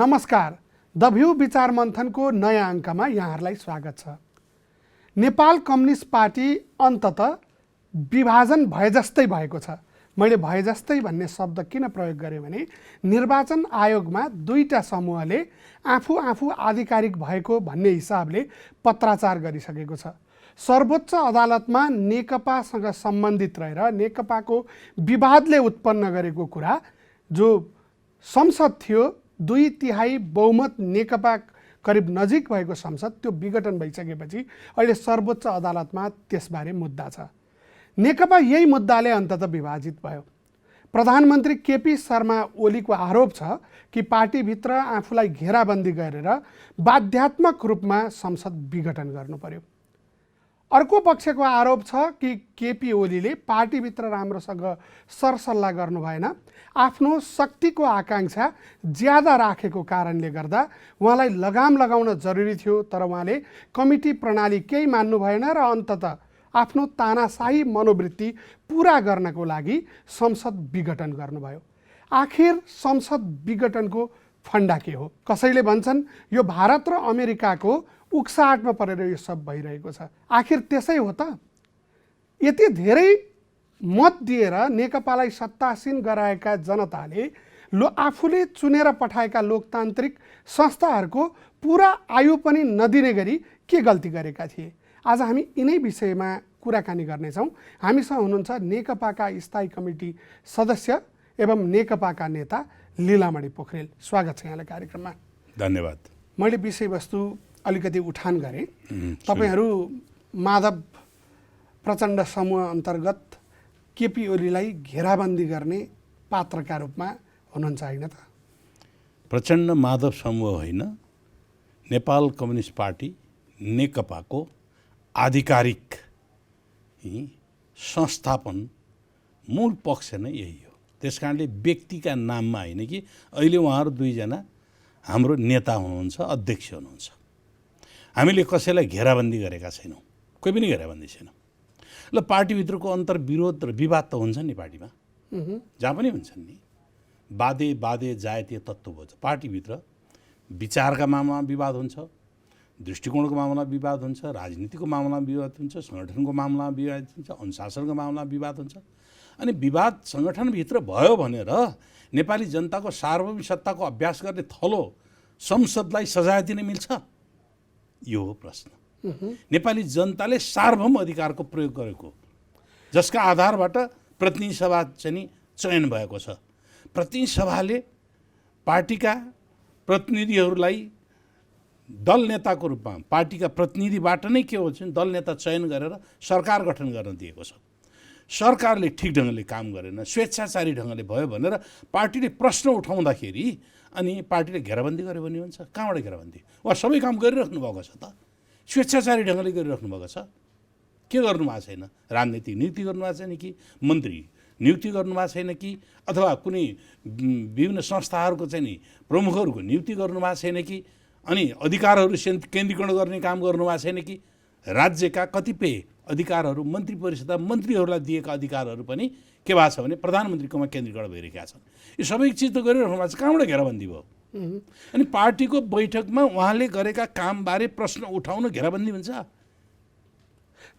नमस्कार, the view विचार मन्थनको नयाँ अङ्कमा यहाँहरूलाई स्वागत छ। नेपाल कम्युनिस्ट पार्टी अन्ततः विभाजन भए जस्तै भएको छ। मैले भए जस्तै भन्ने शब्द किन प्रयोग गरेँ भने निर्वाचन आयोगमा दुईटा समूहले आफू आधिकारिक भएको भन्ने हिसाबले पत्राचार गरिसकेको छ। सर्वोच्च अदालतमा नेकपासँग सम्बन्धित रहेर नेकपाको विवादले उत्पन्न गरेको कुरा जो संसद थियो, 2/3 बहुमत नेकपा करिब नजिक भएको संसद त्यो विघटन भइसकेपछि अहिले सर्वोच्च अदालतमा त्यसबारे मुद्दा छ। नेकपा यही मुद्दाले अन्ततः विभाजित भयो। प्रधानमन्त्री केपी शर्मा ओलीको आरोप छ कि पार्टीभित्र आफूलाई घेराबन्दी गरेर बाध्यात्मक रूपमा संसद विघटन गर्नु पर्यो। अर्को पक्षको आरोप छ कि केपी ओलीले पार्टीभित्र राम्रोसँग सरसल्लाह गर्नु भएन, आफ्नो शक्तिको आकाङ्क्षा ज्यादा राखेको कारणले गर्दा उहाँलाई लगाम लगाउन जरुरी थियो, तर उहाँले कमिटी प्रणाली केही मान्नु भएन र अन्ततः आफ्नो तानाशाही मनोवृत्ति पुरा गर्नको लागि संसद विघटन गर्नुभयो। आखिर संसद विघटनको फन्डा के हो? कसैले भन्छन् यो भारत र अमेरिकाको उक्साहटमा परेर यो सब भइरहेको छ। आखिर त्यसै हो त? यति धेरै मत दिएर नेकपालाई सत्तासीन गराएका जनताले आफूले चुनेर पठाएका लोकतान्त्रिक संस्थाहरूको पुरा आयु पनि नदिने गरी के गल्ती गरेका थिए? आज हामी यिनै विषयमा कुराकानी गर्नेछौँ। हामीसँग हुनुहुन्छ नेकपाका स्थायी कमिटी सदस्य एवं नेकपाका नेता लीलामणि पोखरेल। स्वागत छ यहाँलाई कार्यक्रममा। धन्यवाद। मैले विषयवस्तु अलिकति उठान गरेँ। तपाईहरू माधव प्रचण्ड समूह अन्तर्गत केपी ओलीलाई घेराबन्दी गर्ने पात्रका रूपमा हुनुहुन्छ होइन त? प्रचण्ड माधव समूह होइन, नेपाल कम्युनिस्ट पार्टी नेकपाको आधिकारिक संस्थापन मूल पक्ष नै यही हो। त्यस कारणले व्यक्तिका नाममा होइन कि अहिले उहाँहरू दुईजना हाम्रो नेता हुनुहुन्छ, अध्यक्ष हुनुहुन्छ। हामीले कसैलाई घेराबन्दी गरेका छैनौँ, कोही पनि घेराबन्दी छैनौँ। ल, पार्टीभित्रको अन्तर्विरोध र विवाद त हुन्छ नि पार्टीमा, जहाँ पनि हुन्छन् नि। बाधे जातीय तत्त्व भन्छ। पार्टीभित्र विचारका मामलामा विवाद हुन्छ, दृष्टिकोणको मामलामा विवाद हुन्छ, राजनीतिको मामलामा विवाद हुन्छ, सङ्गठनको मामलामा विवाद हुन्छ, अनुशासनको मामलामा विवाद हुन्छ। अनि विवाद सङ्गठनभित्र भयो भनेर नेपाली जनताको सार्वभौमिक सत्ताको अभ्यास गर्ने थलो संसदलाई सजाय दिन मिल्छ? यो हो प्रश्न। नेपाली जनताले सार्वभौम अधिकारको प्रयोग गरेको, जसका आधारबाट प्रतिनिधि सभा चाहिँ चयन भएको छ। प्रतिनिधि सभाले पार्टीका प्रतिनिधिहरूलाई दल नेताको रूपमा, पार्टीका प्रतिनिधिबाट नै के हुन्छ दल नेता चयन गरेर सरकार गठन गर्न दिएको छ। सरकारले ठिक ढङ्गले काम गरेन, स्वेच्छाचारी ढङ्गले भयो भनेर पार्टीले प्रश्न उठाउँदाखेरि अनि पार्टीले घेराबन्दी गर्यो भने हुन्छ? कहाँबाट घेराबन्दी? वा सबै काम गरिराख्नु भएको छ त, स्वेच्छाचारी ढङ्गले गरिराख्नु भएको छ। के गर्नुभएको छैन? राजनीतिक नियुक्ति गर्नुभएको छैन कि, मन्त्री नियुक्ति गर्नुभएको छैन कि, अथवा कुनै विभिन्न संस्थाहरूको चाहिँ नि प्रमुखहरूको नियुक्ति गर्नुभएको छैन कि, अनि अधिकारहरू केन्द्रीकरण गर्ने काम गर्नुभएको छैन कि, राज्यका कतिपय अधिकारहरू मन्त्री परिषदका मन्त्रीहरूलाई दिएका अधिकारहरू पनि के भएको छ भने प्रधानमन्त्रीकोमा केन्द्रीकरण भइरहेका छन्। यो सबै चिज त गरिराख्नु भएको छ, कहाँबाट घेराबन्दी भयो? अनि पार्टीको बैठकमा उहाँले गरेका कामबारे प्रश्न उठाउन घेराबन्दी हुन्छ?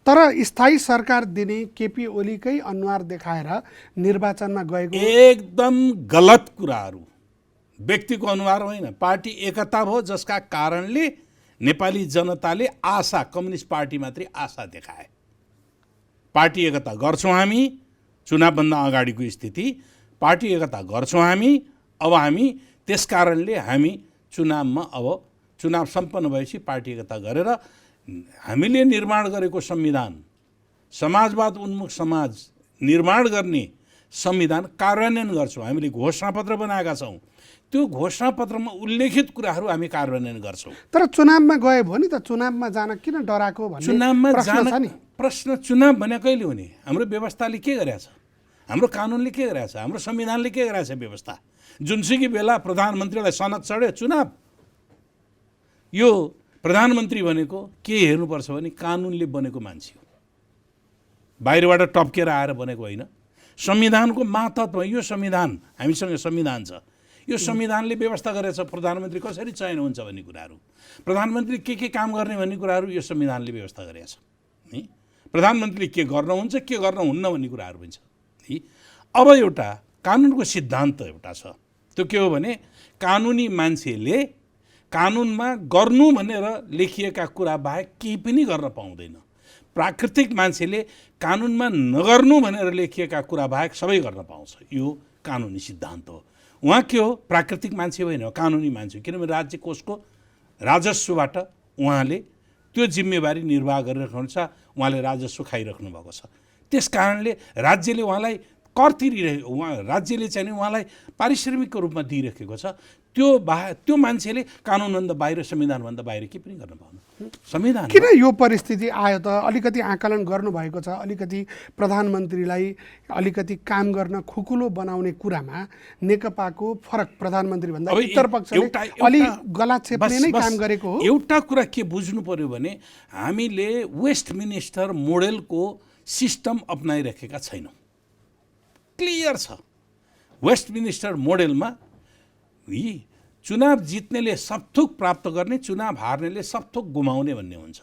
तर स्थायी सरकार दिने केपी ओलीकै अनुहार देखाएर निर्वाचनमा गएको एकदम गलत कुराहरू। व्यक्तिको अनुहार होइन, पार्टी एकता भयो, जसका कारणले नेपाली जनताले आशा, कम्युनिस्ट पार्टी मात्रै आशा देखाए। पार्टी एकता गर्छौँ हामी, चुनावभन्दा अगाडिको स्थिति पार्टी एकता गर्छौँ हामी। अब हामी त्यस कारणले हामी चुनावमा, अब चुनाव सम्पन्न भएपछि पार्टी एकता गरेर हामीले निर्माण गरेको संविधान, समाजवाद उन्मुख समाज निर्माण गर्ने संविधान कार्यान्वयन गर्छौँ। हामीले घोषणापत्र बनाएका छौँ, त्यो घोषणापत्रमा उल्लेखित कुराहरू हामी कार्यान्वयन गर्छौँ। तर चुनावमा गए भयो नि त, चुनावमा जान किन डराएको भन्ने चुनावमा प्रश्न छ नि। प्रश्न चुनाव भने कहिले हुने? हाम्रो व्यवस्थाले के गरेछ? हाम्रो कानुनले के गरेछ? हाम्रो संविधानले के गरेछ? व्यवस्था जुनसुकै बेला प्रधानमन्त्रीलाई सनक चढ्यो चुनाव। यो प्रधानमन्त्री भनेको के हेर्नुपर्छ भने कानुनले बनेको मान्छे हो, बाहिरबाट टप्केर आएर बनेको होइन। संविधानको मातहतमा यो संविधान, हामीसँग संविधान छ, यो संविधानले व्यवस्था गरेछ प्रधानमन्त्री कसरी चयन हुन्छ भन्ने कुराहरू, प्रधानमन्त्री के काम गर्ने भन्ने कुराहरू यो संविधानले व्यवस्था गरेछ है। प्रधानमन्त्रीले के गर्नुहुन्छ के गर्नुहुन्न भन्ने कुराहरू पनि छ है। अब एउटा कानुनको सिद्धान्त एउटा छ, त्यो के हो भने कानुनी मान्छेले कानुनमा गर्नु भनेर लेखिएका कुरा बाहेक केही पनि गर्न पाउँदैन। प्राकृतिक मान्छेले कानुनमा नगर्नु भनेर लेखिएका कुरा बाहेक सबै गर्न पाउँछ। यो कानुनी सिद्धान्त हो। उहाँ के हो? प्राकृतिक मान्छे होइन, कानुनी मान्छे। किनभने राज्य कोषको राजस्वबाट उहाँले त्यो जिम्मेवारी निर्वाह गरिराख्नु छ, उहाँले राजस्व खाइराख्नु भएको छ। त्यस कारणले राज्यले उहाँलाई कर तिरिरहेको, राज्यले चाहिँ उहाँलाई पारिश्रमिकको रूपमा दिइरहेको छ। त्यो मान्छेले कानुनभन्दा बाहिर संविधानभन्दा बाहिर के पनि गर्न पाउँदैन। संविधान किन यो परिस्थिति आयो त? अलिकति आकलन गर्नुभएको छ, अलिकति प्रधानमन्त्रीलाई अलिकति काम गर्न खुकुलो बनाउने कुरामा नेकपाको फरक प्रधानमन्त्रीभन्दा उत्तर पक्षले अलि गलाक्षेपले नै काम गरेको हो। एउटा कुरा के बुझ्नु पर्यो भने हामीले वेस्टमिनिस्टर मोडेलको सिस्टम अपनाइराखेका छैनौँ। क्लियर छ, वेस्टमिनिस्टर मोडेलमा यी चुनाव जित्नेले सबथोक प्राप्त गर्ने, चुनाव हार्नेले सबथोक गुमाउने भन्ने हुन्छ।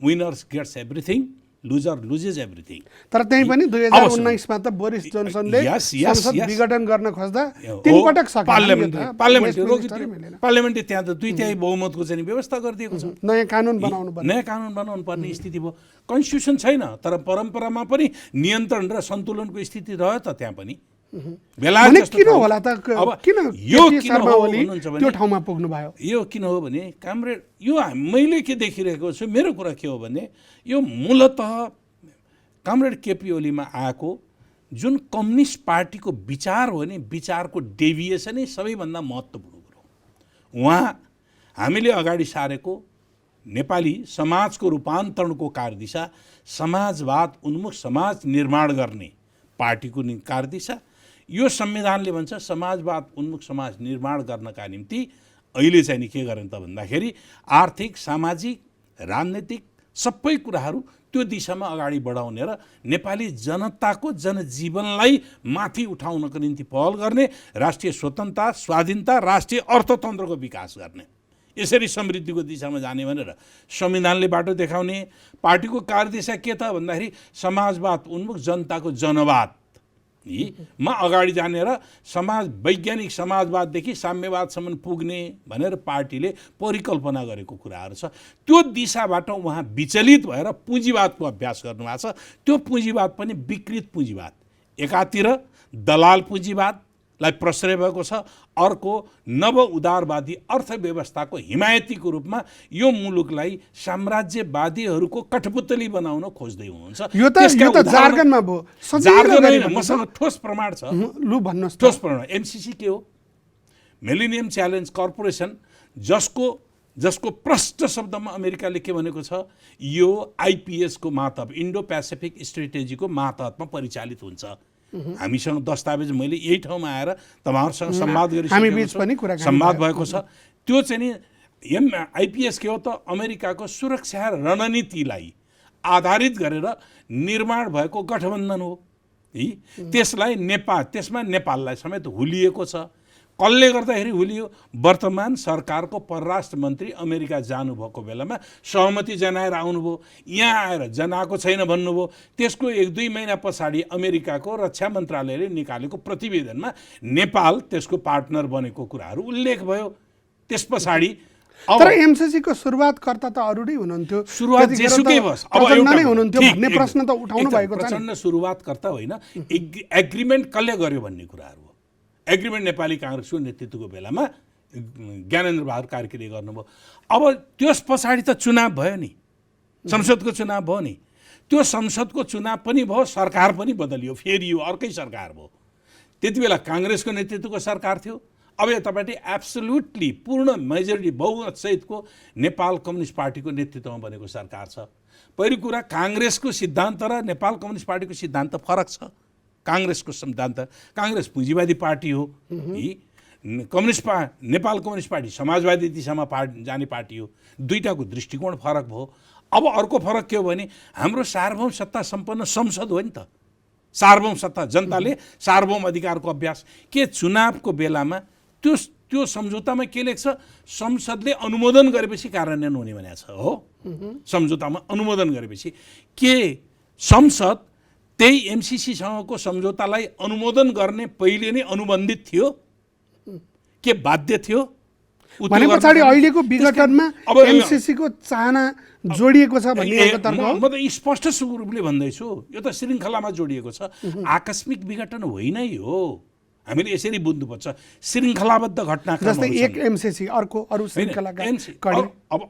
Winners gets everything, loser loses everything. तर त्यही पनि 2019 मा त बोरिस जोन्सनले संसद विघटन गर्न खोज्दा तीन पटक सके। पार्लियामेन्टले त्यहाँ त 2/3 बहुमतको चाहिँ व्यवस्था गरिदिएको छ। नयाँ कानुन बनाउनु पर्ने स्थिति भयो। कन्स्टिट्युसन छैन, तर परम्परामा पनि नियन्त्रण र सन्तुलनको स्थिति रह्यो त त्यहाँ पनि। किन होला त? किन यो शर्मा ओली त्यो ठाउँमा पुग्नु भयो? यो किन हो भने कामरेड, यो मैले के देखिरहेको छु, मेरो कुरा के हो भने यो मूलतः कामरेड केपी ओलीमा आएको जुन कम्युनिस्ट पार्टीको विचार हो नि, विचारको डेभिएसनै सबैभन्दा महत्त्वपूर्ण कुरो। उहाँ हामीले अगाडि सारेको नेपाली समाजको रूपान्तरणको कार्यदिशा, समाजवाद उन्मुख समाज निर्माण गर्ने पार्टीको कार्यदिशा, यो संविधानले भन्छ समाजवाद उन्मुख समाज निर्माण गर्नका निम्ति अहिले चाहिँ नि के गर्ने त भन्दाखेरि आर्थिक, सामाजिक, राजनीतिक सबै कुराहरू त्यो दिशामा अगाडि बढाउने र नेपाली जनताको जनजीवनलाई माथि उठाउनको निम्ति पहल गर्ने, राष्ट्रिय स्वतन्त्रता, स्वाधीनता, राष्ट्रिय अर्थतन्त्रको विकास गर्ने, यसरी समृद्धिको दिशामा जाने भनेर संविधानले बाटो देखाउने। पार्टीको कार्यदिशा के त भन्दाखेरि समाजवाद उन्मुख जनताको जनवाद मा अगाडि जाने र वैज्ञानिक समाजवाददेखि साम्यवादसम्म पुग्ने भनेर पार्टीले परिकल्पना गरेको कुराहरू छ। त्यो दिशाबाट उहाँ विचलित भएर पुँजीवादको अभ्यास गर्नुभएको छ। त्यो पुँजीवाद पनि विकृत पुँजीवाद, एकातिर दलाल पुँजीवादलाई प्रश्रय भएको छ, अर्को नव उदारवादी अर्थव्यवस्थाको हिमायतीको रूपमा यो मुलुकलाई साम्राज्यवादीहरूको कठपुतली बनाउन खोज्दै हुनुहुन्छ। यो त जार्गनमा भयो, जार्गन होइन, मसँग ठोस प्रमाण छ। लु भन्नुहोस्। ठोस प्रमाण एमसीसी के हो? मिलेनियम च्यालेन्ज कर्पोरेसन, जसको प्रष्ट शब्दमा अमेरिकाले के भनेको छ, यो आइपिएसको मातहत, इन्डो पेसिफिक स्ट्रेटेजीको मातहतमा परिचालित हुन्छ। हामीसँग दस्तावेज मैले यही ठाउँमा आएर तपाईँहरूसँग संवाद गरिसकेको छु, संवाद भएको छ। त्यो चाहिँ नि आइपिएस के हो त? अमेरिकाको सुरक्षा रणनीतिलाई आधारित गरेर निर्माण भएको गठबन्धन हो है। त्यसमा नेपाललाई समेत हुलिएको छ। कसले गर्दाखेरि हुलियो? वर्तमान सरकारको परराष्ट्र मन्त्री अमेरिका जानुभएको बेलामा सहमति जनाएर आउनुभयो, यहाँ आएर जनाएको छैन भन्नुभयो। त्यसको 1-2 महिना पछाडि अमेरिकाको रक्षा मन्त्रालयले निकालेको प्रतिवेदनमा नेपाल त्यसको पार्टनर बनेको कुराहरू उल्लेख भयो। त्यस पछाडि तर एमसीसीको सुरुवातकर्ता त अरूनै हुनुहुन्थ्यो, सुरुवात जेसुकै होस्, अब नै हुनुहुन्थ्यो भन्ने प्रश्न त उठाउनु भएको छ। प्रचण्ड सुरुवातकर्ता होइन, एग्रिमेन्ट कसले गर्यो भन्ने कुराहरू हो। एग्रिमेन्ट नेपाली काङ्ग्रेसको नेतृत्वको बेलामा ज्ञानेन्द्र बहादुर कार्कीले गर्नुभयो। अब त्यस पछाडि त चुनाव भयो नि, संसदको चुनाव भयो नि। त्यो संसदको चुनाव पनि भयो, सरकार पनि बदलियो, फेरि यो अर्कै सरकार भयो। त्यति बेला काङ्ग्रेसको नेतृत्वको सरकार थियो। अब यतापट्टि एब्सोल्युटली पूर्ण मेजोरिटी बहुमतसहितको नेपाल कम्युनिस्ट पार्टीको नेतृत्वमा बनेको सरकार छ। पहिलो कुरा, काङ्ग्रेसको सिद्धान्त र नेपाल कम्युनिस्ट पार्टीको सिद्धान्त फरक छ। काङ्ग्रेसको सिद्धान्त, काङ्ग्रेस पुँजीवादी पार्टी हो, नेपाल कम्युनिस्ट पार्टी समाजवादी दिशामा जाने पार्टी हो। दुईटाको दृष्टिकोण फरक भयो। अब अर्को फरक के हो भने हाम्रो सार्वभौम सत्ता सम्पन्न संसद हो नि त। सार्वभौम सत्ता, जनताले सार्वभौम अधिकारको अभ्यास के चुनावको बेलामा त्यो सम्झौतामा के लेख्छ, संसदले अनुमोदन गरेपछि कार्यान्वयन हुने भनेको छ हो। सम्झौतामा अनुमोदन गरेपछि के संसद त्यही एमसिसीसँगको सम्झौतालाई अनुमोदन गर्ने पहिले नै अनुबन्धित थियो के बाध्य थियो? भने पछाडि अहिलेको विघटनमा एमसिसीको चाहना जोडिएको छ भन्ने तर्क हो। म त स्पष्ट रूपले भन्दैछु, यो त श्रृङ्खलामा जोडिएको छ, आकस्मिक विघटन होइन यो। हामीले यसरी बुझ्नुपर्छ, श्रृङ्खलाबद्ध घटनाक्रम जस्तै एक एमसिसी अर्को अरू श्रृङ्खलाका कडी। अब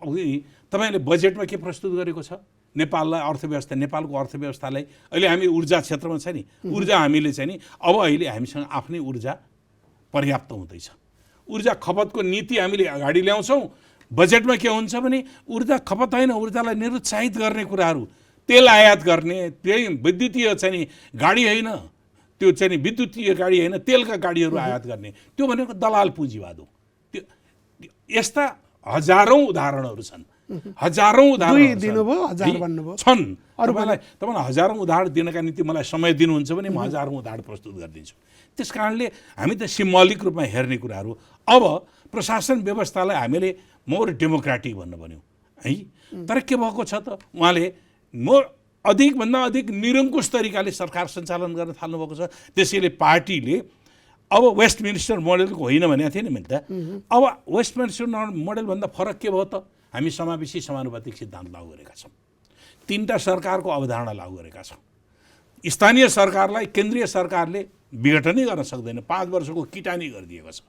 तपाईँले बजेटमा के प्रस्तुत गरेको छ? नेपाललाई अर्थव्यवस्था, नेपालको अर्थव्यवस्थालाई अहिले हामी ऊर्जा क्षेत्रमा छ नि, ऊर्जा हामीले चाहिँ नि अब अहिले हामीसँग आफ्नै ऊर्जा पर्याप्त हुँदैछ। ऊर्जा खपतको नीति हामीले अगाडि ल्याउँछौँ। बजेटमा के हुन्छ भने ऊर्जा खपत होइन, ऊर्जालाई निरुत्साहित गर्ने कुराहरू, तेल आयात गर्ने, त्यही विद्युतीय चाहिँ नि गाडी होइन, त्यो चाहिँ नि विद्युतीय गाडी होइन, तेलका गाडीहरू आयात गर्ने, त्यो भनेको दलाल पुँजीवाद हो। त्यो यस्ता हजारौँ उदाहरणहरू छन्, हजारौँ उदाहरण छन्। तपाईँलाई हजारौँ उदाहरण दिनका निम्ति मलाई समय दिनुहुन्छ भने म हजारौँ उदाहरण प्रस्तुत गरिदिन्छु। त्यस कारणले हामी त सिम्बोलिक रूपमा हेर्ने कुराहरू। अब प्रशासन व्यवस्थालाई हामीले मोर डेमोक्रेटिक भन्नु भन्यो है, तर के भएको छ त, उहाँले अधिकभन्दा अधिक निरङ्कुश तरिकाले सरकार सञ्चालन गर्न थाल्नुभएको छ। त्यसैले पार्टीले अब वेस्टमिनिस्टर मोडेलको होइन भनेको थिएन मैले त। अब वेस्टमिनिस्टर मोडेलभन्दा फरक के भयो त, हामी समावेशी समानुपातिक सिद्धान्त लागू गरेका छौँ, 3टा सरकारको अवधारणा लागू गरेका छौँ। स्थानीय सरकारलाई केन्द्रीय सरकारले विघटनै गर्न सक्दैन, 5 वर्षको किटानी गरिदिएको छ।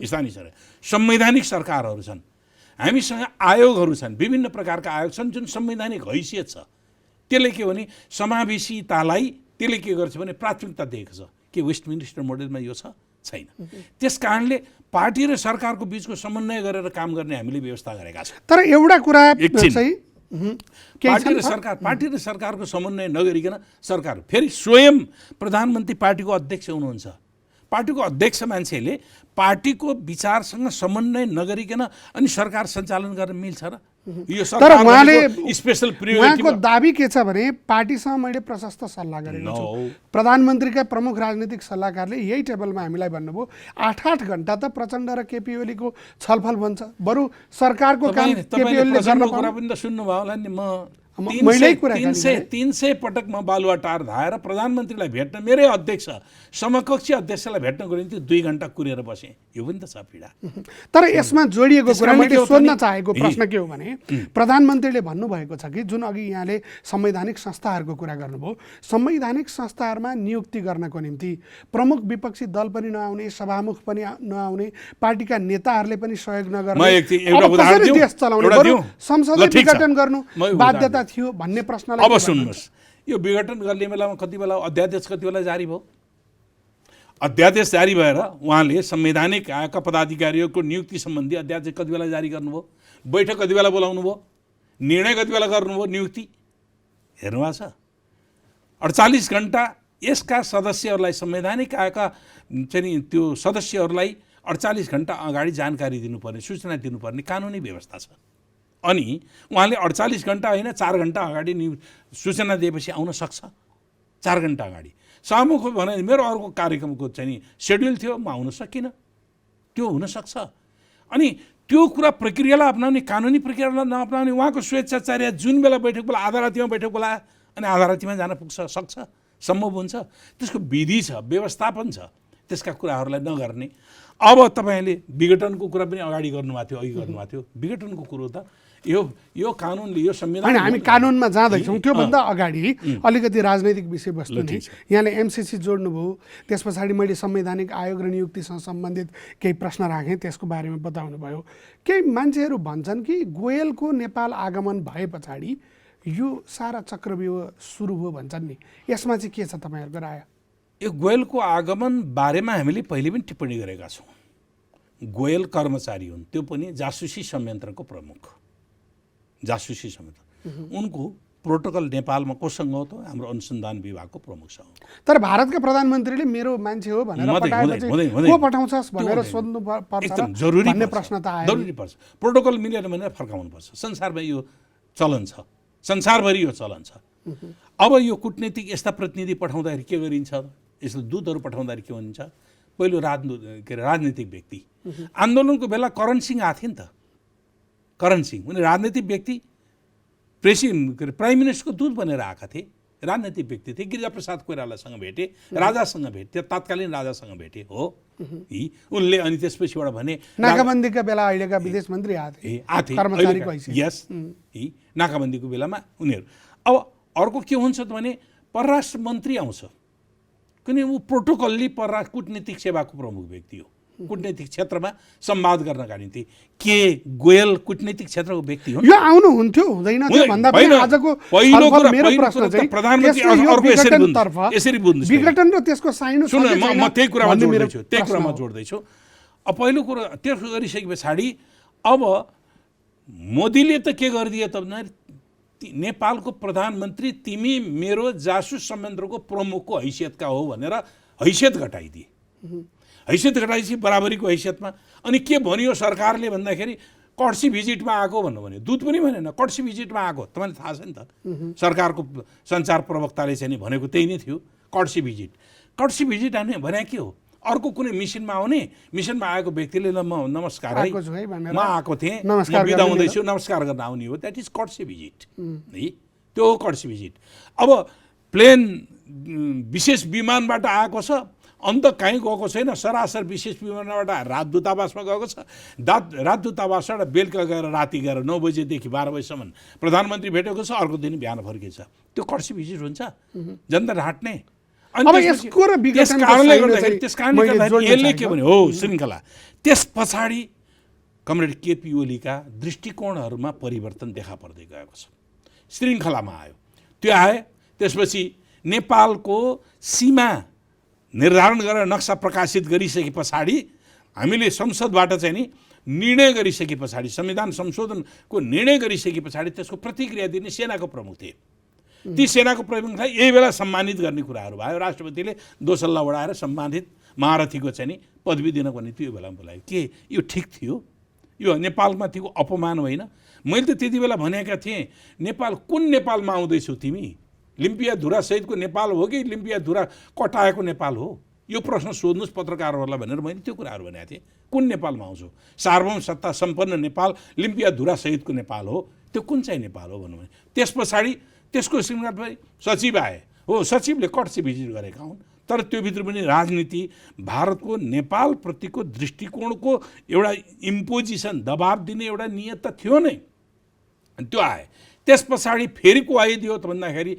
स्थानीय सरकार, संवैधानिक सरकारहरू छन्, हामीसँग आयोगहरू छन्, विभिन्न प्रकारका आयोग छन् जुन संवैधानिक हैसियत छ। त्यसले के भने समावेशितालाई त्यसले के गर्छ भने प्राथमिकता दिएको छ। के वेस्टमिनिस्टर मोडेलमा यो छ? छैन। त्यस कारणले पार्टी र सरकारको बिचको समन्वय गरेर काम गर्ने हामीले व्यवस्था गरेका छौँ। तर एउटा कुरा चाहिँ पार्टी र सरकारको समन्वय नगरिकन सरकार फेरि स्वयं प्रधानमन्त्री पार्टीको अध्यक्ष हुनुहुन्छ। पार्टीको अध्यक्ष मान्छेले पार्टीको विचारसँग समन्वय नगरिकन अनि सरकार सञ्चालन गर्न मिल्छ र? यो तर उहाँले स्पेशल उहाँको दाबी के छ भने पार्टीसँग मैले प्रशस्त सल्लाह गरेको छु। प्रधानमन्त्रीका प्रमुख राजनीतिक सल्लाहकारले यही टेबलमा हामीलाई भन्नुभयो 8-8 घण्टा त प्रचण्ड र केपी ओलीको छलफल भन्छ, बरु सरकारको काम केपी ओलीले गर्न कुरा पनि त सुन्नुभयो होला नि। म मैले कुरा 300 पटक म बालुवाटार धाएर प्रधानमन्त्रीलाई भेट्न, मेरै अध्यक्ष समकक्षी अध्यक्षलाई भेट्नको निम्ति 2 घण्टा कुरेर बसेँ। यो पनि त छ पीडा। तर यसमा जोडिएको कुरा मैले सोध्न चाहेको प्रश्न के हो भने प्रधानमन्त्रीले भन्नुभएको छ कि जुन अघि यहाँले संवैधानिक संस्थाहरूको कुरा गर्नुभयो, संवैधानिक संस्थाहरूमा नियुक्ति गर्नको निम्ति प्रमुख विपक्षी दल पनि नआउने, सभामुख पनि नआउने, पार्टीका नेताहरूले पनि सहयोग नगर्ने, कसरी देश चलाउने, बरु संसदले विघटन गर्नु बाध्यता थियो भन्ने प्रश्नलाई। अब सुन्नुहोस्, यो विघटन गर्ने बेलामा कति बेला अध्यादेश कति बेला जारी भयो? अध्यादेश जारी भएर उहाँले संवैधानिक आयोगका पदाधिकारीहरूको नियुक्ति सम्बन्धी अध्यादेश कति बेला जारी गर्नुभयो? बैठक कति बेला बोलाउनु भयो? निर्णय कति बेला गर्नुभयो? नियुक्ति हेर्नुभएको छ? 48 घण्टा यसका सदस्यहरूलाई, संवैधानिक आयोगका चाहिँ त्यो सदस्यहरूलाई 48 घण्टा अगाडि जानकारी दिनुपर्ने, सूचना दिनुपर्ने कानुनी व्यवस्था छ। अनि उहाँले 48 घण्टा होइन 4 घण्टा अगाडि सूचना दिएपछि आउन सक्छ। 4 घण्टा अगाडि सामुख भने मेरो अर्को कार्यक्रमको चाहिँ सेड्युल थियो, म आउन सकिनँ, त्यो हुनसक्छ। अनि त्यो कुरा प्रक्रियालाई अप्नाउने, कानुनी प्रक्रियालाई नअप्नाउने, उहाँको स्वेच्छाचार्य जुन बेला बैठक बोला, आधा रातिमा बैठक बोला अनि आधा रातिमा जान पुग्छ, सक्छ, सम्भव हुन्छ। त्यसको विधि छ, व्यवस्थापन छ, त्यसका कुराहरूलाई नगर्ने। अब तपाईँले विघटनको कुरा पनि अगाडि गर्नुभएको थियो, अघि गर्नुभएको थियो। विघटनको कुरो त यो कानुनले, यो संविधान, हामी कानुनमा जाँदैछौँ। त्योभन्दा अगाडि अलिकति राजनैतिक विषयवस्तु नै यहाँले एमसिसी जोड्नुभयो, त्यस पछाडि मैले संवैधानिक आयोग र नियुक्तिसँग सम्बन्धित केही प्रश्न राखेँ, त्यसको बारेमा बताउनु भयो। केही मान्छेहरू भन्छन् कि गोयलको नेपाल आगमन भए पछाडि यो सारा चक्रव्यूह सुरु भयो भन्छन् नि, यसमा चाहिँ के छ तपाईँहरूको राय? यो गोयलको आगमन बारेमा हामीले पहिले पनि टिप्पणी गरेका छौँ। गोयल कर्मचारी हुन्, त्यो पनि जासुसी संयन्त्रको प्रमुख, जासुसी संयन्त्र। उनको प्रोटोकल नेपालमा कोसँग हो त? हाम्रो अनुसन्धान विभागको प्रमुखसँग। तर भारतका प्रधानमन्त्रीले मेरो मान्छे हो भनेर पठाएपछि को पठाउँछस् भनेर सोध्नु पर्छ, भन्ने प्रश्न त आयो। जरुरी पर्छ, प्रोटोकल मिलेन भने फर्काउनु पर्छ। संसारमा यो चलन छ, संसारभरि यो चलन छ। अब यो कूटनीतिक यस्ता प्रतिनिधि पठाउँदाखेरि के गरिन्छ? यस्तो दूतहरू पठाउँदाखेरि के भनिन्छ? पहिलो राजनीतिक व्यक्ति। आन्दोलनको बेला करण सिंह आएको थियो नि त। करण सिंह उनी राजनीतिक व्यक्ति, प्राइम मिनिस्टरको दूत बनेर आएका थिए, राजनीतिक व्यक्ति थिए। गिरिजाप्रसाद कोइरालासँग भेटे, राजासँग भेटे, तत्कालीन राजासँग भेटे हो उनले। अनि त्यसपछिबाट भने नाकाबन्दीका बेला अहिलेका विदेश मन्त्री आथे यस नाकाबन्दीको बेलामा उनीहरू। अब अर्को के हुन्छ त भने परराष्ट्र मन्त्री आउँछ, किनभने ऊ प्रोटोकल्ली कूटनीतिक सेवाको प्रमुख व्यक्ति हो। कूटनीतिक क्षेत्रमा संवाद गर्नका निम्ति के गोयल कूटनीतिक क्षेत्रको व्यक्ति हो। यो आउनु हुन्थ्यो हुँदैन त्यो भन्दा पनि आजको मेरो प्रश्न चाहिँ प्रधानमन्त्री अर्को यसरी बुझ्नु विघटन र त्यसको साइनो सुन म त्यही कुरामा जोड्दैछु। अब पहिलो कुरो त्यसो गरिसके पछाडि अब मोदीले त के गरिदिए त भने नेपालको प्रधानमन्त्री तिमी मेरो जासुस सम्बन्धको प्रमुखको हैसियतका हो भनेर हैसियत घटाइदिए। हैसियत घटाएपछि बराबरीको हैसियतमा अनि के भनियो सरकारले भन्दाखेरि कर्सी भिजिटमा आएको भन्नु भन्यो। दूत पनि भनेन, कर्सी भिजिटमा आएको। तपाईँलाई थाहा छ नि त, सरकारको सञ्चार प्रवक्ताले चाहिँ भनेको त्यही नै थियो, कर्सी भिजिट। कर्सी भिजिट भने के हो? अर्को कुनै मिसनमा आउने, मिसनमा आएको व्यक्तिले म नमस्कार है म आएको थिएँ, म बिदा हुँदैछु, नमस्कार गर्न आउने हो। द्याट इज कर्सी भिजिट है, त्यो हो कर्सी भिजिट। अब प्लेन विशेष विमानबाट आएको छ, अन्त कहीँ गएको छैन, सरासर विशेष विमानबाट राजदूतावासमा गएको छ। राजदूतावासबाट बेलुका गएर राति गएर 9 बजेदेखि 12 बजीसम्म प्रधानमन्त्री भेटेको छ, अर्को दिन बिहान फर्किन्छ। त्यो कर्सी भिजिट हुन्छ, जनता ढाँट्ने। अनि त्यस कारणले गर्दाखेरि यसले के भन्यो हो श्रृङ्खला। त्यस पछाडि कमरेड केपी ओलीका दृष्टिकोणहरूमा परिवर्तन देखा पर्दै गएको छ, श्रृङ्खलामा आयो। त्यो आए त्यसपछि नेपालको सीमा निर्धारण गरेर नक्सा प्रकाशित गरिसके पछाडि हामीले संसदबाट चाहिँ नि निर्णय गरिसके पछाडि, संविधान संशोधनको निर्णय गरिसके पछाडि त्यसको प्रतिक्रिया दिने सेनाको प्रमुख थिए। ती सेनाको प्रमुखलाई यही बेला सम्मानित गर्ने कुराहरू भयो। राष्ट्रपतिले दोसल्ला उडाएर सम्मानित महारथीको चाहिँ नि पदवी दिनको निम्ति यो बेलामा बोलायो। के यो ठिक थियो? यो नेपालमाथिको अपमान होइन? मैले त त्यति बेला भनेका थिएँ, नेपाल कुन नेपालमा आउँदैछौ तिमी? लिम्पिया धुरासहितको नेपाल हो कि लिम्पिया धुरा कटाएको नेपाल हो? यो प्रश्न सोध्नुहोस् पत्रकारहरूलाई भनेर मैले त्यो कुराहरू भनेको थिएँ। कुन नेपालमा आउँछौ? सार्वभौम सत्ता सम्पन्न नेपाल, लिम्पिया धुरासहितको नेपाल हो, त्यो कुन चाहिँ नेपाल हो भन्नु भने त्यस पछाडि त्यसको श्रृङ्खला सचिव आए हो, सचिवले कर्सी भिजिट गरेका हुन्। तर त्योभित्र पनि राजनीति, भारतको नेपालप्रतिको दृष्टिकोणको एउटा इम्पोजिसन, दबाब दिने एउटा नियत त थियो नै, त्यो आए। त्यस पछाडि फेरि को आइदियो त भन्दाखेरि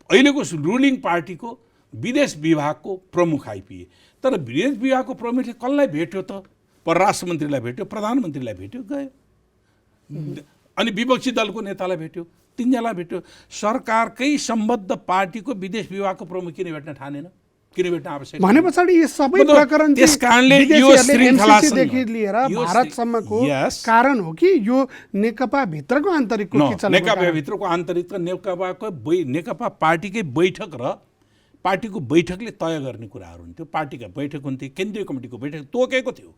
अहिलेको रुलिङ पार्टीको विदेश विभागको प्रमुख आइपुगे। तर विदेश विभागको प्रमुखले कसलाई भेट्यो त? परराष्ट्र मन्त्रीलाई भेट्यो, प्रधानमन्त्रीलाई भेट्यो, गयो। अनि विपक्षी दलको नेतालाई भेट्यो, तिनजनालाई भेट्यो। सरकारकै सम्बद्ध पार्टीको विदेश विभागको प्रमुख किन भेट्न ठानेन? किन भेट्न आवश्यक भने पछाडि यो सबै प्रकरण त्यस कारणले यो श्रृङ्खलादेखि लिएर भारतसम्मको कारण हो कि यो नेकपा भित्रको आन्तरिक नेकपा भित्रको आन्तरिक नेकपा पार्टीकै बैठक र पार्टीको बैठकले तय गर्ने कुराहरू हुन्थ्यो। पार्टीका बैठक हुन्थे, केन्द्रीय कमिटीको बैठक तोकेको थियो,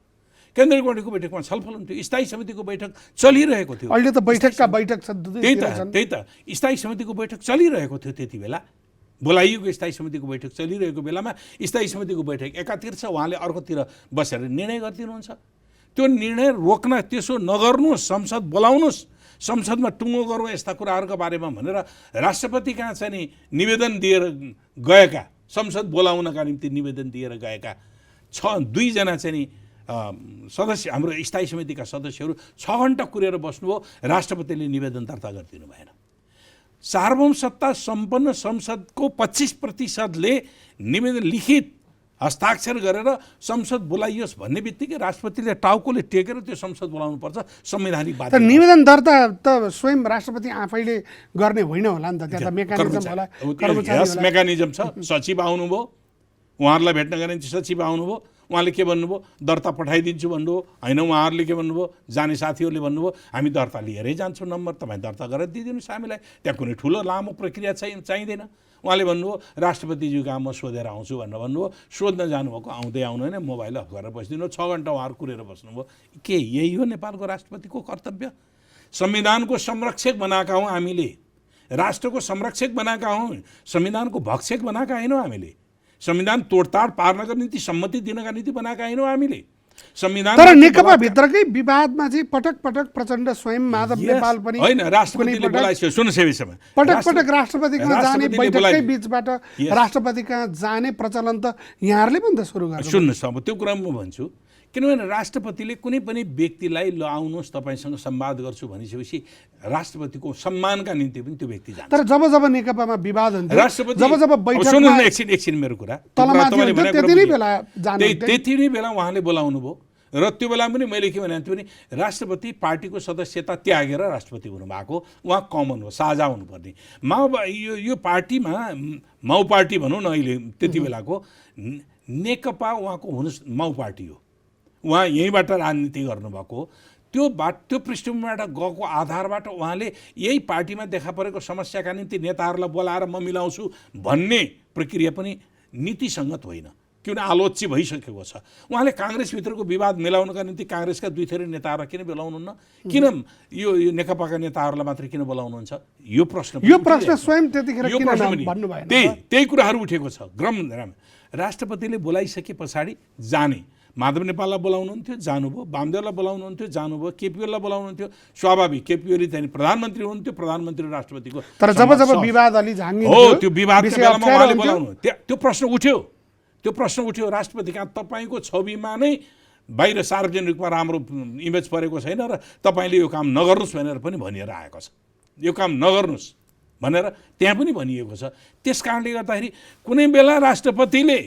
केन्द्रीय कमिटीको बैठकमा छलफल हुन्थ्यो, स्थायी समितिको बैठक चलिरहेको थियो। अहिले त बैठकका बैठक छ, त्यही त स्थायी समितिको बैठक चलिरहेको थियो। त्यति बेला बोलाइएको स्थायी समितिको बैठक चलिरहेको बेलामा स्थायी समितिको बैठक एकातिर छ, उहाँले अर्कोतिर बसेर निर्णय गरिदिनुहुन्छ। त्यो निर्णय रोक्न, त्यसो नगर्नुहोस्, संसद बोलाउनुहोस्, संसदमा टुङ्गो गरौँ यस्ता कुराहरूका बारेमा भनेर राष्ट्रपति कहाँ चाहिँ नि निवेदन दिएर गएका, संसद बोलाउनका निम्ति निवेदन दिएर गएका 2 जना चाहिँ नि सदस्य, हाम्रो स्थायी समितिका सदस्यहरू 6 घन्टा कुरेर बस्नुभयो, राष्ट्रपतिले निवेदन दर्ता गरिदिनु भएन। सार्वभौम सत्ता सम्पन्न संसदको 25%ले निवेदन लिखित हस्ताक्षर गरेर संसद बोलाइयोस् भन्ने बित्तिकै राष्ट्रपतिले टाउकोले टेकेर त्यो संसद बोलाउनुपर्छ, संवैधानिक बाध्यता। निवेदन दर्ता त स्वयं राष्ट्रपति आफैले गर्ने होइन होला नि त, त्यहाँ त मेकानिजम होला, मेकानिजम छ। सचिव आउनुभयो, उहाँहरूलाई भेट्न गएर सचिव आउनुभयो, उहाँले के भन्नुभयो? दर्ता पठाइदिन्छु भन्नुभयो। होइन, उहाँहरूले के भन्नुभयो? जाने साथीहरूले भन्नुभयो हामी दर्ता लिएरै जान्छौँ, नम्बर तपाईँ दर्ता गरेर दिइदिनुहोस् हामीलाई, त्यहाँ कुनै ठुलो लामो प्रक्रिया चाहिँदैन। उहाँले भन्नुभयो राष्ट्रपतिज्यू कहाँ म सोधेर आउँछु भनेर भन्नुभयो। सोध्न जानुभएको, आउँदै आउनु होइन, मोबाइल अफ गरेर बसिदिनु। 6 घन्टा उहाँहरू कुरेर बस्नुभयो। के यही हो नेपालको राष्ट्रपतिको कर्तव्य? संविधानको संरक्षक बनाएका हौँ हामीले, राष्ट्रको संरक्षक बनाएका हौँ, संविधानको भक्षक बनाएका होइनौँ हामीले। संविधान तोडताड पार्नका निम्ति सम्मति दिनका निम्ति बनाएका होइनौँ हामीले। संविधान तर नेकपा भित्रकै विवादमा चाहिँ पटक पटक प्रचण्ड स्वयं माधव नेपाल पनि होइन, राष्ट्रपतिले बोलाइसक्यो। सुन्नुहोस् है विषयमा पटक पटक राष्ट्रपति कहाँ जाने, राष्ट्रपतिले बैठककै बीचबाट राष्ट्रपति कहाँ जाने प्रचलन त यहाँहरूले पनि त सुरु गर्नु। सुन्नुहोस्, अब त्यो कुरा म भन्छु, किनभने राष्ट्रपतिले कुनै पनि व्यक्तिलाई ल आउनुहोस् तपाईँसँग संवाद गर्छु भनिसकेपछि राष्ट्रपतिको सम्मानका निम्ति पनि त्यो व्यक्ति जान्छ। तर जब जब नेकपामा विवाद हुन्थ्यो, राष्ट्रपति जब जब बैठकमा सुन्नुहोस् एकछिन मेरो कुरा, तलमाथि हुन्थ्यो, त्यति नै बेला जानुहुन्थ्यो। त्यति नै बेला उहाँले बोलाउनु भयो। र त्यो बेला पनि मैले के भने थियो भने राष्ट्रपति पार्टीको सदस्यता त्यागेर राष्ट्रपति हुनुभएको, उहाँ कमन हो, साझा हुनुपर्ने। यो पार्टीमा माउ पार्टी भनौँ न, अहिले त्यति बेलाको नेकपा उहाँको हुनु माउ पार्टी हो, उहाँ यहीँबाट राजनीति गर्नुभएको। त्यो पृष्ठभूमिबाट गएको आधारबाट उहाँले यही पार्टीमा देखा परेको समस्याका निम्ति नेताहरूलाई बोलाएर म मिलाउँछु भन्ने प्रक्रिया पनि नीतिसङ्गत होइन, किन आलोच्य भइसकेको छ। उहाँले काङ्ग्रेसभित्रको विवाद मिलाउनका निम्ति काङ्ग्रेसका दुई थरी नेताहरूलाई किन बोलाउनुहुन्न, किन यो नेकपाका नेताहरूलाई मात्रै किन बोलाउनुहुन्छ, यो प्रश्न स्वयं त्यतिखेर किन भन्नु भएन? त्यही कुराहरू उठेको छ। राष्ट्रपतिले बोलाइसके पछाडि जाने, माधव नेपाललाई बोलाउनुहुन्थ्यो जानुभयो, वामदेवलाई बोलाउनुहुन्थ्यो जानुभयो, केपी ओलीलाई बोलाउनुहुन्थ्यो, स्वाभाविक केपी ओली चाहिँ प्रधानमन्त्री हुनुहुन्थ्यो, प्रधानमन्त्री राष्ट्रपतिको। तर जब जब विवाद अलि झाङ्गिन्थ्यो, हो त्यो विवादको बेलामा उहाँले बोलाउनु, त्यो प्रश्न उठ्यो राष्ट्रपति कहाँ तपाईँको छविमा नै बाहिर सार्वजनिकमा राम्रो इमेज परेको छैन र तपाईँले यो काम नगर्नुहोस् भनेर पनि भनिएर आएको छ। यो काम नगर्नुहोस् भनेर त्यहाँ पनि भनिएको छ। त्यस कारणले गर्दाखेरि कुनै बेला राष्ट्रपतिले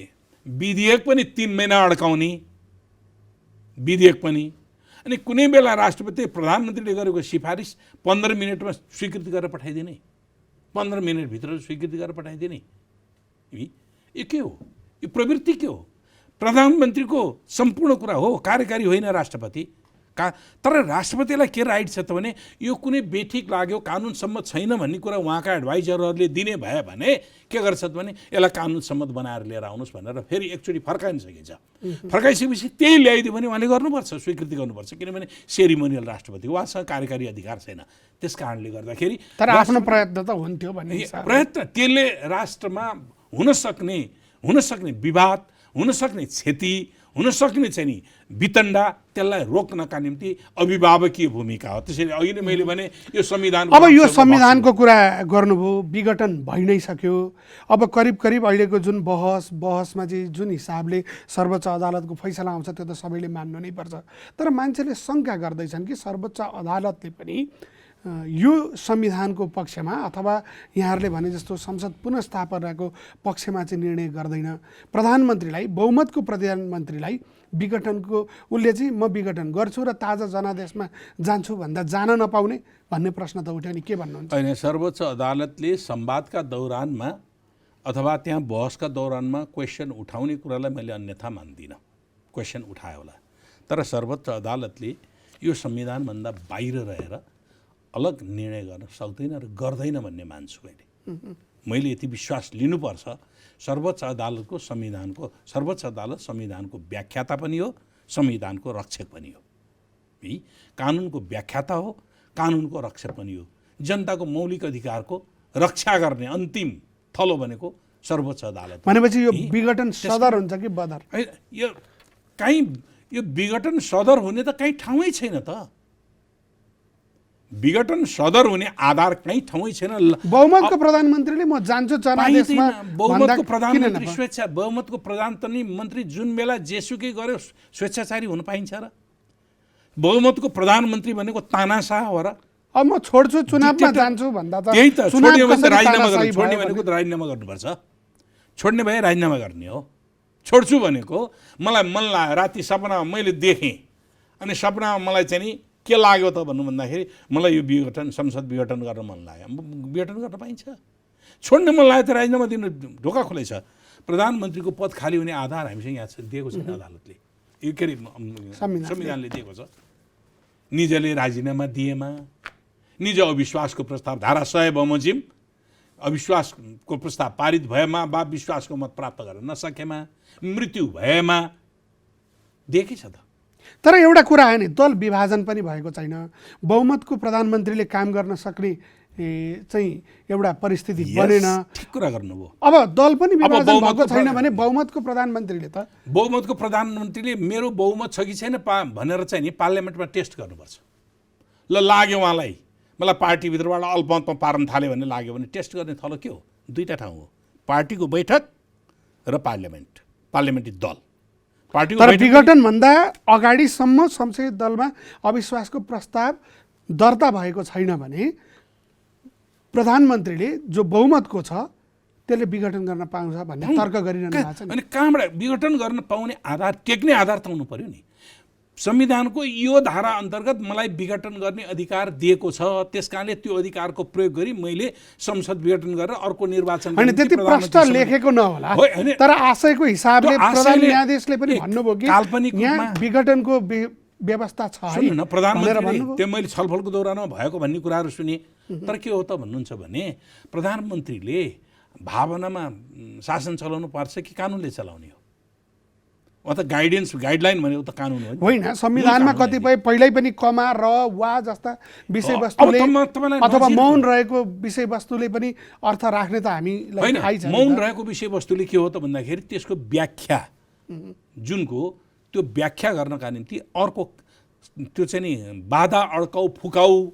विधेयक पनि 3 महिना अड्काउने, विधेयक पनि, अनि कुनै बेला राष्ट्रपति प्रधानमन्त्रीले गरेको सिफारिस 15 मिनटमा स्वीकृति गरेर पठाइदिने, 15 मिनटभित्र स्वीकृति गरेर पठाइदिने। यो के हो? यो प्रवृत्ति के हो? प्रधानमन्त्रीको सम्पूर्ण कुरा हो, कार्यकारी होइन राष्ट्रपति। तर राष्ट्रपतिलाई के राइट छ त भने यो कुनै बेठिक लाग्यो, कानुन सम्मत छैन भन्ने कुरा उहाँका एडभाइजरहरूले दिने भए भने के गर्छ त भने यसलाई कानुन सम्मत बनाएर लिएर आउनुहोस् भनेर फेरि एकचोटि फर्काइन सकिन्छ। फर्काइसकेपछि त्यही ल्याइदियो भने उहाँले गर्नुपर्छ, स्वीकृति गर्नुपर्छ, किनभने सेरिमोनियल राष्ट्रपति, उहाँसँग कार्यकारी अधिकार छैन। त्यस कारणले गर्दाखेरि तर आफ्नो प्रयत्न त हुन्थ्यो भन्ने प्रयत्न, त्यसले राष्ट्रमा हुनसक्ने विवाद, हुनसक्ने क्षति, हुनसक्ने चाहिँ नि वितण्डा, त्यसलाई रोक्नका निम्ति अभिभावकीय भूमिका हो। त्यसैले अहिले मैले भने यो संविधान, अब यो संविधानको कुरा गर्नुभयो, विघटन भइ नै सक्यो। अब करिब अहिलेको जुन बहसमा चाहिँ जुन हिसाबले सर्वोच्च अदालतको फैसला आउँछ त्यो त सबैले मान्नु नै पर्छ। तर मान्छेले शङ्का गर्दैछन् कि सर्वोच्च अदालतले पनि यो संविधानको पक्षमा अथवा यहाँहरूले भने जस्तो संसद पुनर्स्थापनाको पक्षमा चाहिँ निर्णय गर्दैन। प्रधानमन्त्रीलाई, बहुमतको प्रधानमन्त्रीलाई विघटनको उसले चाहिँ म विघटन गर्छु र ताजा जनादेशमा जान्छु भन्दा जान नपाउने भन्ने प्रश्न त उठ्यो नि, के भन्नुहुन्छ? होइन, सर्वोच्च अदालतले संवादका दौरानमा अथवा त्यहाँ बहसका दौरानमा क्वेसन उठाउने कुरालाई मैले अन्यथा मान्दिनँ। क्वेसन उठायो होला, तर सर्वोच्च अदालतले यो संविधानभन्दा बाहिर रहेर अलग निर्णय गर्न सक्दैन र गर्दैन भन्ने मान्छु मैले यति विश्वास लिनुपर्छ। सर्वोच्च अदालत संविधानको व्याख्याता पनि हो, संविधानको रक्षक पनि हो। कानुनको व्याख्याता हो, कानुनको रक्षक पनि हो। जनताको मौलिक अधिकारको रक्षा गर्ने अन्तिम थलो भनेको सर्वोच्च अदालत। भनेपछि यो विघटन सदर हुन्छ कि बदर? यो विघटन सदर हुने त कहीँ ठाउँै छैन त। विघटन सदर हुने आधार कहीँ ठाउँै छैन। बहुमतको प्रधानमन्त्रीले म जान्छु जनादेशमा, बहुमतको प्रधानमन्त्री स्वेच्छा, बहुमतको प्रधानमन्त्री जुन बेला जेसुकै गर्यो स्वेच्छाचारी हुन पाइन्छ र? बहुमतको प्रधानमन्त्री भनेको तानाशाह हो र? अब म छोड्छु चुनावमा जान्छु भन्दा त त्यही त, छोड्ने भनेको त राजीनामा गर्नुपर्छ। छोड्ने भए राजीनामा गर्ने हो। छोड्छु भनेको मलाई मन लाग्यो, राति सपनामा मैले देखेँ, अनि सपनामा मलाई चाहिँ नि के लाग्यो त भन्नु भन्दाखेरि मलाई यो विघटन, संसद विघटन गर्न मन लाग्यो। विघटन गर्न पाइन्छ? छोड्ने मन लाग्यो त राजीनामा दिनु ढोका खुलै छ। प्रधानमन्त्रीको पद खाली हुने आधार हामीसँग यहाँ दिएको छैन अदालतले, यो के अरे संविधानले दिएको छ। निजले राजीनामा दिएमा, निज अविश्वासको प्रस्ताव धारा 100 बमोजिम अविश्वासको प्रस्ताव पारित भएमा वा विश्वासको मत प्राप्त गर्न नसकेमा, मृत्यु भएमा दिएकै छ त। तर एउटा कुरा आयो नि, दल विभाजन पनि भएको छैन, बहुमतको प्रधानमन्त्रीले काम गर्न सक्ने चाहिँ एउटा परिस्थिति बनेन। ठिक कुरा गर्नुभयो। अब दल पनि विभाजन बहुमतको भएको छैन भने बहुमतको प्रधानमन्त्रीले त बहुमतको प्रधानमन्त्रीले मेरो बहुमत छ कि छैन भनेर चाहिँ नि पार्लियामेन्टमा टेस्ट गर्नुपर्छ। ल लाग्यो उहाँलाई, मलाई पार्टीभित्रबाट अल्पमतमा पार्न थाल्यो भने लाग्यो भने टेस्ट गर्ने थलो के हो? दुईवटा ठाउँ हो, पार्टीको बैठक र पार्लियामेन्ट्री दल। पार्टीको तर विघटनभन्दा अगाडिसम्म संसदीय दलमा अविश्वासको प्रस्ताव दर्ता भएको छैन भने प्रधानमन्त्रीले जो बहुमतको छ त्यसले विघटन गर्न पाउँछ भन्ने तर्क गरिरहनु भएको छ। अनि कहाँबाट विघटन गर्न पाउने आधार, टेक्ने आधार त हुनु पर्यो नि। संविधानको यो धारा अन्तर्गत मलाई विघटन गर्ने अधिकार दिएको छ, त्यसकारणले त्यो अधिकारको प्रयोग गरी मैले संसद विघटन गरेर अर्को निर्वाचन अनि त्यति प्रश्न लेखेको नहोला, तर आशयको हिसाबले प्रधान न्यायाधीशले पनि भन्नुभयो कि यहाँ विघटनको व्यवस्था छ है। सुन्नु न, प्रधानमन्त्रीले त्यो मैले छलफलको दौरानमा भएको भन्ने कुराहरू सुने। तर के हो त भन्नुहुन्छ भने प्रधानमन्त्रीले भावनामा शासन चलाउनु पर्छ कि कानुनले चलाउने हो? त गाइडलाइन भनेको त कानुन हो होइन। संविधानमा कतिपय पहिल्यै पनि कमा र वा जस्ता विषयवस्तुले अथवा मौन रहेको विषयवस्तुले पनि अर्थ राख्ने त हामीलाई थाहै छ। मौन रहेको विषयवस्तुले के हो त भन्दाखेरि त्यसको व्याख्या जुनको त्यो व्याख्या गर्नका निम्ति अर्को त्यो चाहिँ नि बाधा अड्काउ फुकाउ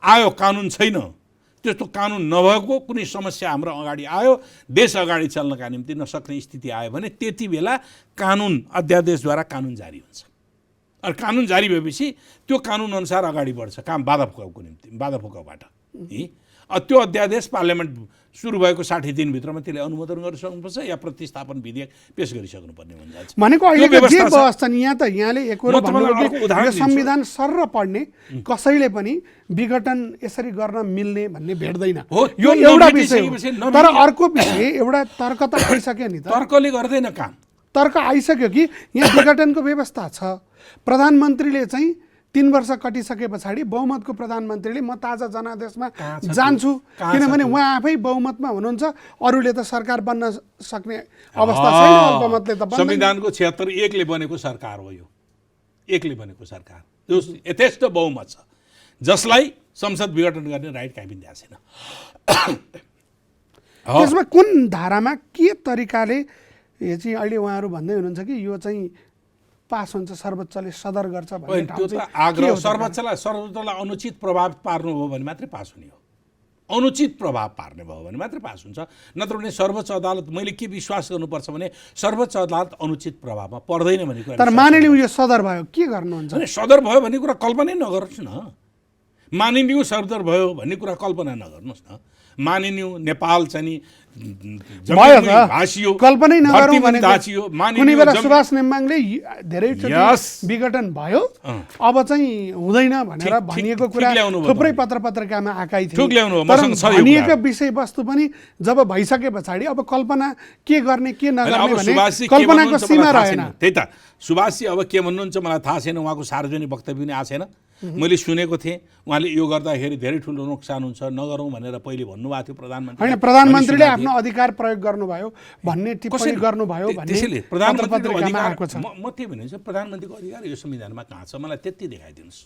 आयो, कानुन छैन, त्यस्तो कानुन नभएको कुनै समस्या हाम्रो अगाडि आयो, देश अगाडि चल्नका निम्ति नसक्ने स्थिति आयो भने त्यति बेला कानुन अध्यादेशद्वारा कानुन जारी हुन्छ। र कानुन जारी भएपछि त्यो कानुन अनुसार अगाडि बढ्छ काम बाधा फुकाउबाट। त्यो अध्यादेश पार्लियामेन्ट सुरु भएको 60 दिनभित्रमा त्यसले अनुमोदन गरिसक्नुपर्छ या प्रतिस्थापन विधेयक पेश गरिसक्नुपर्ने हुन्छ। भनेको अहिले जे व्यवस्था यहाँ त यहाँले एकरो भन्नुभयो कि यो संविधान सर्र पढ्ने कसैले पनि विघटन यसरी गर्न मिल्ने भन्ने भेट्दैन। यो एउटा विषय हो। तर अर्को विषय एउटा तर्क त आइसक्यो नि त। तर्कले गर्दैन काम। तर्क आइसक्यो कि यहाँ विघटनको व्यवस्था छ। प्रधानमन्त्रीले चाहिँ 3 वर्ष कटिसके पछाडि बहुमतको प्रधानमन्त्रीले म ताजा जनादेशमा जान्छु, किनभने उहाँ आफै बहुमतमा हुनुहुन्छ, अरूले त सरकार बन्न सक्ने अवस्था छैन। अल्पमतले त संविधानको 76 एकले बनेको सरकार हो। यो एकले बनेको सरकार जो यथेष्ट बहुमत छ, जसलाई संसद विघटन गर्ने राइट काहीँ पनि दिएको छैन। त्यसमा कुन धारामा के तरिकाले चाहिँ अहिले उहाँहरू भन्दै हुनुहुन्छ कि यो चाहिँ पास हुन्छ, सर्वोच्चले सदर गर्छ भन्ने त्यो त आग्रह सर्वोच्चलाई अनुचित प्रभाव पार्नु हो भने मात्रै पास हुने हो। अनुचित प्रभाव पार्ने भयो भने मात्रै पास हुन्छ। नत्र भने सर्वोच्च अदालत, मैले के विश्वास गर्नुपर्छ भने सर्वोच्च अदालत अनुचित प्रभावमा पर्दैन भन्ने कुरा। तर मानिलिउँ यो सदर भयो के गर्नुहुन्छ? सदर भयो भन्ने कुरा कल्पनै नगर्नुहोस् न। मानिलिउँ सदर भयो भन्ने कुरा कल्पना नगर्नुहोस् न। मानिलिउँ नेपाल चाहिँ कल्पनै नगरौँ भनेको कुनै बेला सुभाष नेम्बाङले धेरैचोटि विघटन भयो अब चाहिँ हुँदैन भनेर भनिएको कुरा थुप्रै पत्रिकामा आएकै थियो। तर भनिएको विषयवस्तु पनि जब भइसके पछाडि अब कल्पना के गर्ने के नगर्ने भने कल्पनाको सीमा रहेन। त्यही त सुभाषजी अब के भन्नुहुन्छ मलाई थाहा छैन, उहाँको सार्वजनिक वक्तव्य पनि आएको छैन। मैले सुनेको थिएँ उहाँले यो गर्दाखेरि धेरै ठुलो नोक्सान हुन्छ, नगरौँ भनेर पहिले भन्नुभएको थियो प्रधानमन्त्री। होइन, प्रधानमन्त्रीले आफ्नो अधिकार प्रयोग गर्नुभयो भन्ने टिप्पणी गर्नुभयो भन्ने त्यसैले प्रधानमन्त्रीको अधिकार आएको छ। म त्यही भन्छु प्रधानमन्त्रीको अधिकार यो संविधानमा कहाँ छ मलाई त्यति देखाइदिनुहोस्।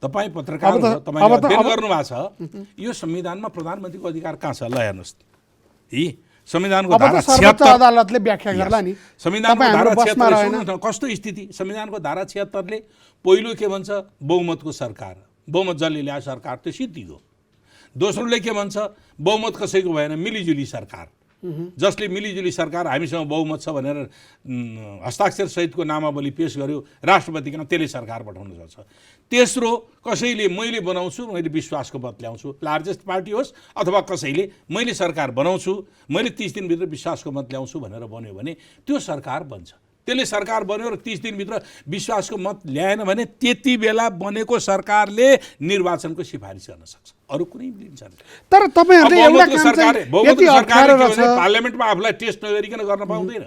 तपाईँ पत्रकार हो, तपाईँले अध्ययन गर्नुभएको छ, यो संविधानमा प्रधानमन्त्रीको अधिकार कहाँ छ ल हेर्नुहोस्। संविधानको धारा 76 अदालतले व्याख्या गर्ला नि। संविधानको धारा 76 कस्तो स्थिति? संविधानको धारा 76 ले पहिलो के भन्छ? बहुमतको सरकार, बहुमत जसले ल्याए सरकार त्यो सिद्धिको। दोस्रोले के भन्छ? बहुमत कसैको भएन, मिलिजुली सरकार, जसले मिलिजुली सरकार हामीसँग बहुमत छ भनेर हस्ताक्षर सहितको नामावली पेश गर्यो राष्ट्रपति कहाँ, त्यसले सरकार पठाउन सक्छ। तेस्रो, कसैले मैले बनाउँछु, मैले विश्वासको मत ल्याउँछु, लार्जेस्ट पार्टी होस् अथवा कसैले मैले सरकार बनाउँछु, मैले 30 दिनभित्र विश्वासको मत ल्याउँछु भनेर बन्यो भने त्यो सरकार बन्छ। त्यसले सरकार बन्यो र 30 दिनभित्र विश्वासको मत ल्याएन भने त्यति बेला बनेको सरकारले निर्वाचनको सिफारिस गर्न सक्छ, अरू कुनै लिन्छ। तर तपाईहरुले एउटा काम चाहिँ यति अप्ठ्यारो रहेछ, पार्लियामेन्टमा आफूलाई टेस्ट नगरिकन गर्न पाउँदैन।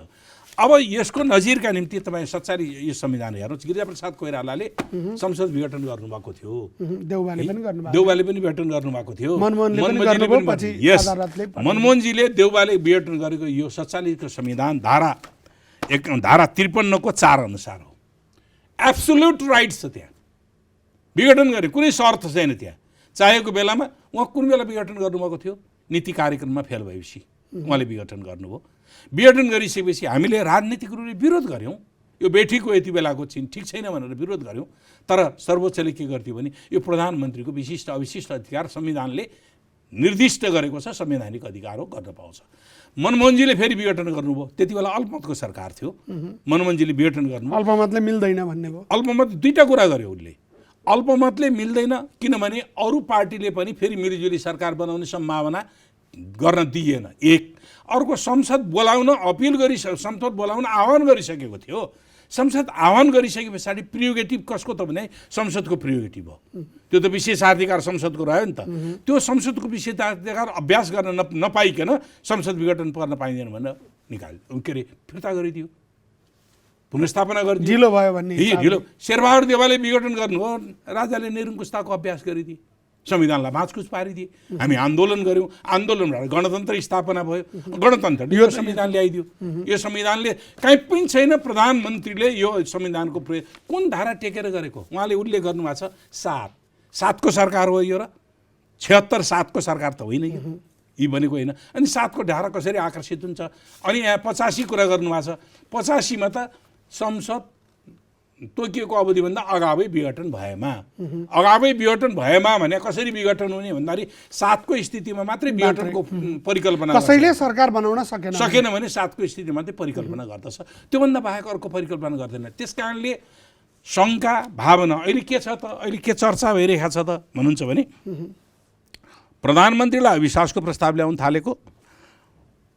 अब यसको नजिरका निम्ति तपाईँ सच्चारी यो संविधान हेर्नुहोस्। गिरिजाप्रसाद कोइरालाले संसद विघटन गर्नुभएको थियो, देउवाले पनि विघटन गर्नुभएको थियो, मनमोहनजीले देउवाले विघटन गरेको यो 47 को संविधान धारा 53 को 4 अनुसार हो। एब्सोल्युट राइट्स छ त्यहाँ, विघटन गर्ने कुनै शर्त छैन त्यहाँ। चाहेको बेलामा उहाँ कुन बेला विघटन गर्नुभएको थियो? नीति कार्यक्रममा फेल भएपछि उहाँले विघटन गर्नुभयो। विघटन गरिसकेपछि हामीले राजनीतिक रूपले विरोध गऱ्यौँ, यो बेठीको यति बेलाको ठिक छैन भनेर विरोध गऱ्यौँ। तर सर्वोच्चले के गर्थ्यो भने यो प्रधानमन्त्रीको विशिष्ट अविशिष्ट अधिकार संविधानले निर्दिष्ट गरेको छ, संवैधानिक अधिकार हो, गर्न पाउँछ। मनमोहनजीले फेरि विघटन गर्नुभयो। त्यति बेला अल्पमतको सरकार थियो, मनमोहनजीले विघटन गर्नुभयो। अल्पमतले मिल्दैन भन्ने भयो। अल्पमत दुईवटा कुरा गर्यो उसले। अल्पमतले मिल्दैन किनभने अरू पार्टीले पनि फेरि मिलिजुली सरकार बनाउने सम्भावना गर्न दिएन। एक अर्को संसद बोलाउन अपिल गरि संसद बोलाउन आह्वान गरिसकेको थियो। संसद आह्वान गरिसके पछाडि प्रिरोगेटिभ कसको त भने संसदको प्रिरोगेटिभ हो। त्यो त विशेषाधिकार संसदको रह्यो नि त। त्यो संसदको विशेषाधिकार अभ्यास गर्न नपाइकन संसद विघटन गर्न पाइँदैन भनेर निकाल्यो, के अरे फिर्ता गरिदियो, पुनर्स्थापना गरिदियो। ढिलो भयो भन्ने ढिलो। शेरबहादुर देवालले विघटन गर्नुभयो, राजाले निरङ्कुशताको अभ्यास गरिदिए, संविधानलाई भाँचकुच पारिदिए। हामी आन्दोलन गऱ्यौँ, आन्दोलनबाट गणतन्त्र स्थापना भयो। गणतन्त्र यो संविधान ल्याइदियो। यो संविधानले कहीँ पनि छैन प्रधानमन्त्रीले यो संविधानको प्रयोग कुन धारा टेकेर गरेको। उहाँले उल्लेख गर्नुभएको छ 7को सरकार हो यो र 76 7को सरकार त होइन यो, यी भनेको होइन। अनि 7को धारा कसरी आकर्षित हुन्छ? अनि यहाँ 85 कुरा गर्नुभएको छ। 85 मा त संसद तोकिएको अवधिभन्दा अगावै विघटन भएमा, अगावै विघटन भएमा भने कसरी विघटन हुने भन्दाखेरि 7को स्थितिमा मात्रै विघटनको परिकल्पना, कसैले सरकार बनाउन सकेन भने 7को स्थिति मात्रै परिकल्पना गर्दछ। त्योभन्दा बाहेक अर्को परिकल्पना गर्दैन। त्यस कारणले शङ्का भावना अहिले के छ त, अहिले के चर्चा भइरहेको छ त भन्नुहुन्छ भने प्रधानमन्त्रीलाई अविश्वासको प्रस्ताव ल्याउन थालेको,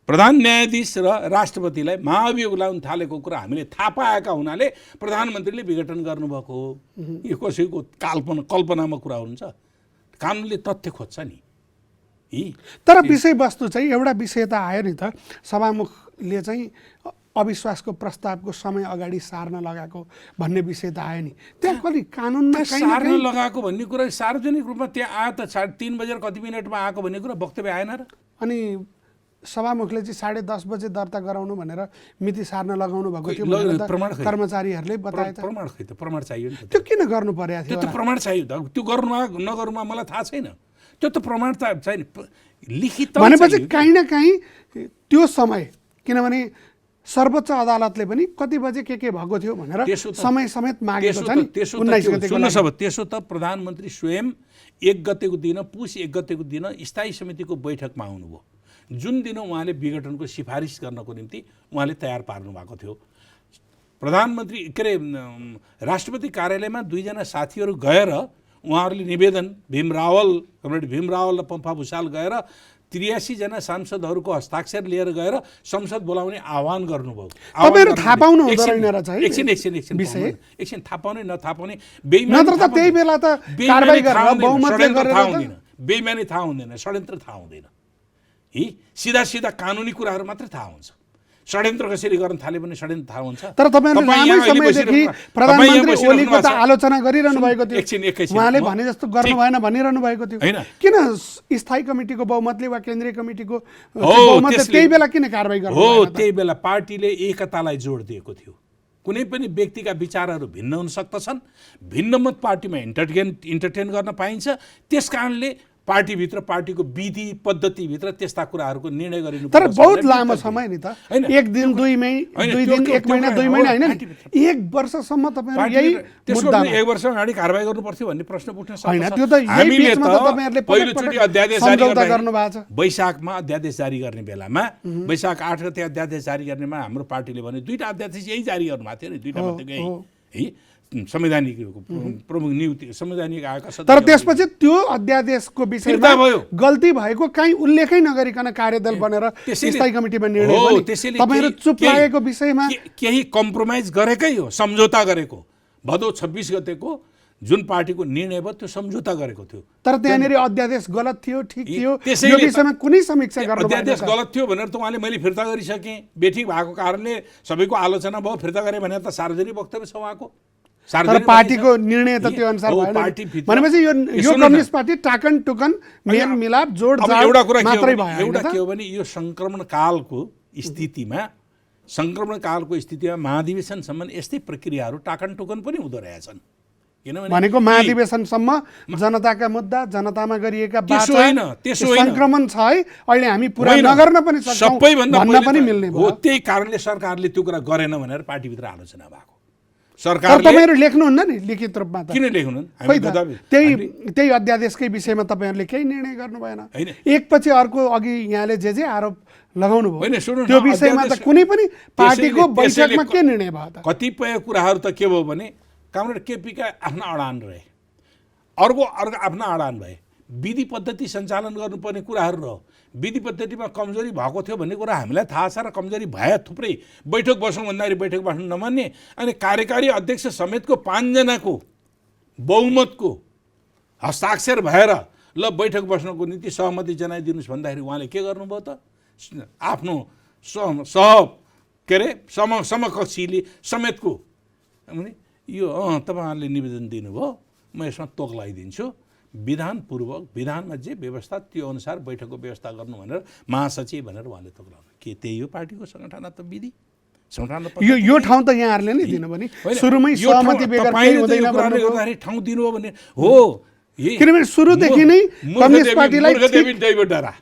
प्रधान न्यायाधीश र राष्ट्रपतिलाई महाभियोग ल्याउन थालेको कुरा हामीले थाहा पाएका हुनाले प्रधानमन्त्रीले विघटन गर्नुभएको हो। यो कसैको कल्पनामा कुरा हुन्छ? कानुनले तथ्य खोज्छ नि। तर विषयवस्तु चाहिँ एउटा विषय त आयो नि त, सभामुखले चाहिँ अविश्वासको प्रस्तावको समय अगाडि सार्न लगाएको भन्ने विषय त आयो नि। त्यहाँ कति कानुनमा सार्न लगाएको भन्ने कुरा सार्वजनिक रूपमा त्यहाँ आयो त 3:30 बजेर कति मिनटमा आएको भन्ने कुरा वक्तव्य आएन र? अनि सभामुखले चाहिँ 10:30 बजे दर्ता गराउनु भनेर मिति सार्न लगाउनु भएको थियो कर्मचारीहरूले बताए। प्रमाण खै त? प्रमाण चाहियो नि। त्यो किन गर्नु पर्या थियो? त्यो त प्रमाण चाहियो त। त्यो गर्नुमा नगर्नुमा मलाई थाहा छैन। त्यो त प्रमाण त छैन, लिखित भनेपछि कहीँ न कहीँ त्यो समय, किनभने सर्वोच्च अदालतले पनि कति बजे के भएको थियो भनेर समय समेत मागेको छ नि। 19 गतेको त्यसो त प्रधानमन्त्री स्वयं 1 गतेको दिन, पुस 1 गतेको दिन स्थायी समितिको बैठकमा आउनुभयो, जुन दिन उहाँले विघटनको सिफारिस गर्नको निम्ति उहाँले तयार पार्नु भएको थियो। प्रधानमन्त्री के अरे राष्ट्रपति कार्यालयमा 2 जना साथीहरू गएर उहाँहरूले निवेदन, कमरेड भीम रावल र पम्फा भुषाल गएर 83 जना सांसदहरूको हस्ताक्षर लिएर गएर संसद बोलाउने आह्वान गर्नुभयो। तपाईहरु थाहा पाउनु हुँदैन रहेछ है? एकछिन थाहा पाउने नथाहा पाउने बेइमानी, नत्र त त्यही बेला त कारबाही गरेर बहुमतले गरेर बेइमानी थाहा हुँदैन, षड्यन्त्र थाहा हुँदैन। सिधा कानुनी कुराहरू मात्रै थाहा हुन्छ। षड्यन्त्र कसरी गर्न थाल्यो भने षड्यन्त्र थाहा हुन्छ। तर तपाईहरुले लामै समयदेखि प्रधानमन्त्री ओलीको त आलोचना गरिरहनु भएको थियो, उहाँले भने जस्तो गर्नु भएन भनिरहनु भएको थियो। किन स्थायी कमिटीको बहुमतले वा केन्द्रीय कमिटीको बहुमतले त्यही बेला किन कारबाही गर्नु? हो, त्यही बेला पार्टीले एकतालाई जोड दिएको थियो। कुनै पनि व्यक्तिका विचारहरू भिन्न हुन सक्दछन्, भिन्नमत पार्टीमा इन्टरटेन गर्न पाइन्छ। त्यसकारणले पार्टीभित्र पार्टीको विधि पद्धतिभित्र त्यस्ता कुराहरूको निर्णय गरिनु। तर बहुत लामो समय नि त, 1 दिन 2 दिन 1 महिना 2 महिना होइन, 1 वर्षसम्म तपाईहरु यही मुद्दामा 1 वर्ष अगाडि कारबाही गर्नु पर्थ्यो भन्ने प्रश्न उठ्न सक्छ। हैन, त्यो त यही बीचमा त तपाईहरुले पहिलोचोटि अध्यादेश जारी गर्नु भएको छ। वैशाखमा अध्यादेश जारी गर्ने बेलामा, वैशाख 8 गते अध्यादेश जारी गर्नेमा हाम्रो पार्टीले भने 2टा अध्यादेश यही जारी गर्नु भएको थियो नि, 2टा मात्रै है संवैधानिक प्रमुख नियुक्ति संवैधानिक आएका छ। तर त्यसपछि त्यो अध्यादेशको विषयमा गल्ती भएको कहीँ उल्लेखै नगरिकन कार्यदल बनेर स्थायी कमिटीमा निर्णय भयो। तपाईहरु चुप लागेको विषयमा केही कम्प्रोमाइज गरेकै हो, सम्झौता गरेको। भदौ 26 गतेको जुन पार्टीको निर्णय भयो त्यो सम्झौता गरेको थियो। तर त्यहाँनिर अध्यादेश गलत थियो, ठिक थियो, यो विषयमा कुनै समीक्षा गर्नु भएन। अध्यादेश गलत थियो भनेर त उहाँले मैले फिर्ता गरिसकेँ, बेठिक भएको कारणले सबैको आलोचना भयो, फिर्ता गरेँ भने त सार्वजनिक वक्तव्य छ उहाँको। तर पार्टीको निर्णय त त्यो अनुसार भएन। भनेपछि यो कम्युनिस्ट पार्टी टाकन टुकन मेल मिलाप जोडजाड मात्रै भयो। एउटा के हो भने यो संक्रमण कालको स्थितिमा महाधिवेशनसम्म यस्तै प्रक्रियाहरू टाकन टुकन पनि हुँदो रहेछन्। किनभने भनेको महाधिवेशनसम्म जनताका मुद्दा, जनतामा गरिएका त्यसो वाचा, होइन, त्यसो होइन। संक्रमण छ है, अहिले हामी पुरा होइन, नगर्न पनि सक्छौँ सबैभन्दा भन्न पहिले पनि त मिल्ने हो। भयो। त्यही कारणले सरकारले त्यो कुरा गरेन भनेर पार्टीभित्र आलोचना भएको। तर सरकारले तपाईँहरू लेख्नुहुन्न नि लिखित रूपमा त? किन लेख्नु? खोइ त, त्यही अध्यादेशकै विषयमा तपाईँहरूले केही निर्णय गर्नु भएन। होइन। एकपछि अर्को अघि यहाँले जे आरोप लगाउनु होइन, भयो सुन्नु न, त्यो विषयमा त कुनै पनि पार्टीको त्यसैले बैठकमा के निर्णय भयो त? कतिपय कुराहरू त के भयो भने कमरेड केपीका आफ्ना अडान रहे, अर्को आफ्ना अडान भए। विधि पद्धति सञ्चालन गर्नुपर्ने कुराहरू रह्यो। विधि पद्धतिमा कमजोरी भएको थियो भन्ने कुरा हामीलाई थाहा छ र कमजोरी भए थुप्रै। बैठक बसौँ भन्दाखेरि बैठक बस्नु नमान्ने, अनि कार्यकारी अध्यक्ष समेतको 5 जनाको बहुमतको हस्ताक्षर भएर ल बैठक बस्नको निम्ति सहमति जनाइदिनुहोस् भन्दाखेरि उहाँले के गर्नुभयो त? आफ्नो समकक्षीले समेतको भने यो तपाईँहरूले निवेदन दिनुभयो, म यसमा तोक लगाइदिन्छु, विधानपूर्वक विधानमा जे व्यवस्था त्यो अनुसार बैठकको व्यवस्था गर्नु भनेर महासचिव भनेर उहाँले तोक लगाउनु। के त्यही हो पार्टीको सङ्गठनात्मक विधि? यो ठाउँ त यहाँहरूले नै दिनु भने सुरुमै सहमति बेगर केही हुँदैन भन्नुभयो। ठाउँ दिनुभयो भने हो, किनभने सुरुदेखि नै कम्युनिस्ट पार्टीलाई दैव डरा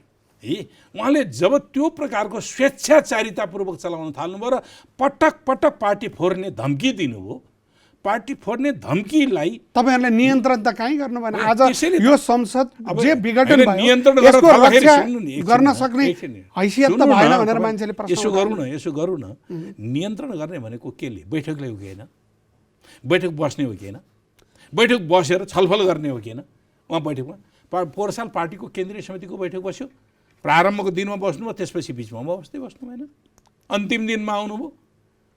उहाँले जब त्यो प्रकारको स्वेच्छाचारितापूर्वक चलाउन थाल्नुभयो र पटक पटक पार्टी फोर्ने धम्की दिनुभयो। पार्टी फोर्ने धम्कीलाई तपाईहरुले नियन्त्रण त काहीँ गर्नु भएन। आज त्यसैले यो संसद जे विघटन भयो नियन्त्रण यसको गर्दाखेरि रक्षा सुन्नु नि, गर्न सक्ने हैसियत त भएन भनेर मान्छेले प्रश्न यसो गरौँ न। नियन्त्रण गर्ने भनेको केले? बैठकले हो कि होइन? बैठक बस्ने हो कि होइन? बैठक बसेर छलफल गर्ने हो कि होइन? उहाँ बैठकमा पोहोर साल पार्टीको केन्द्रीय समितिको बैठक बस्यो, प्रारम्भको दिनमा बस्नुभयो, त्यसपछि बिचमा बस्दै बस्नु भएन, अन्तिम दिनमा आउनुभयो,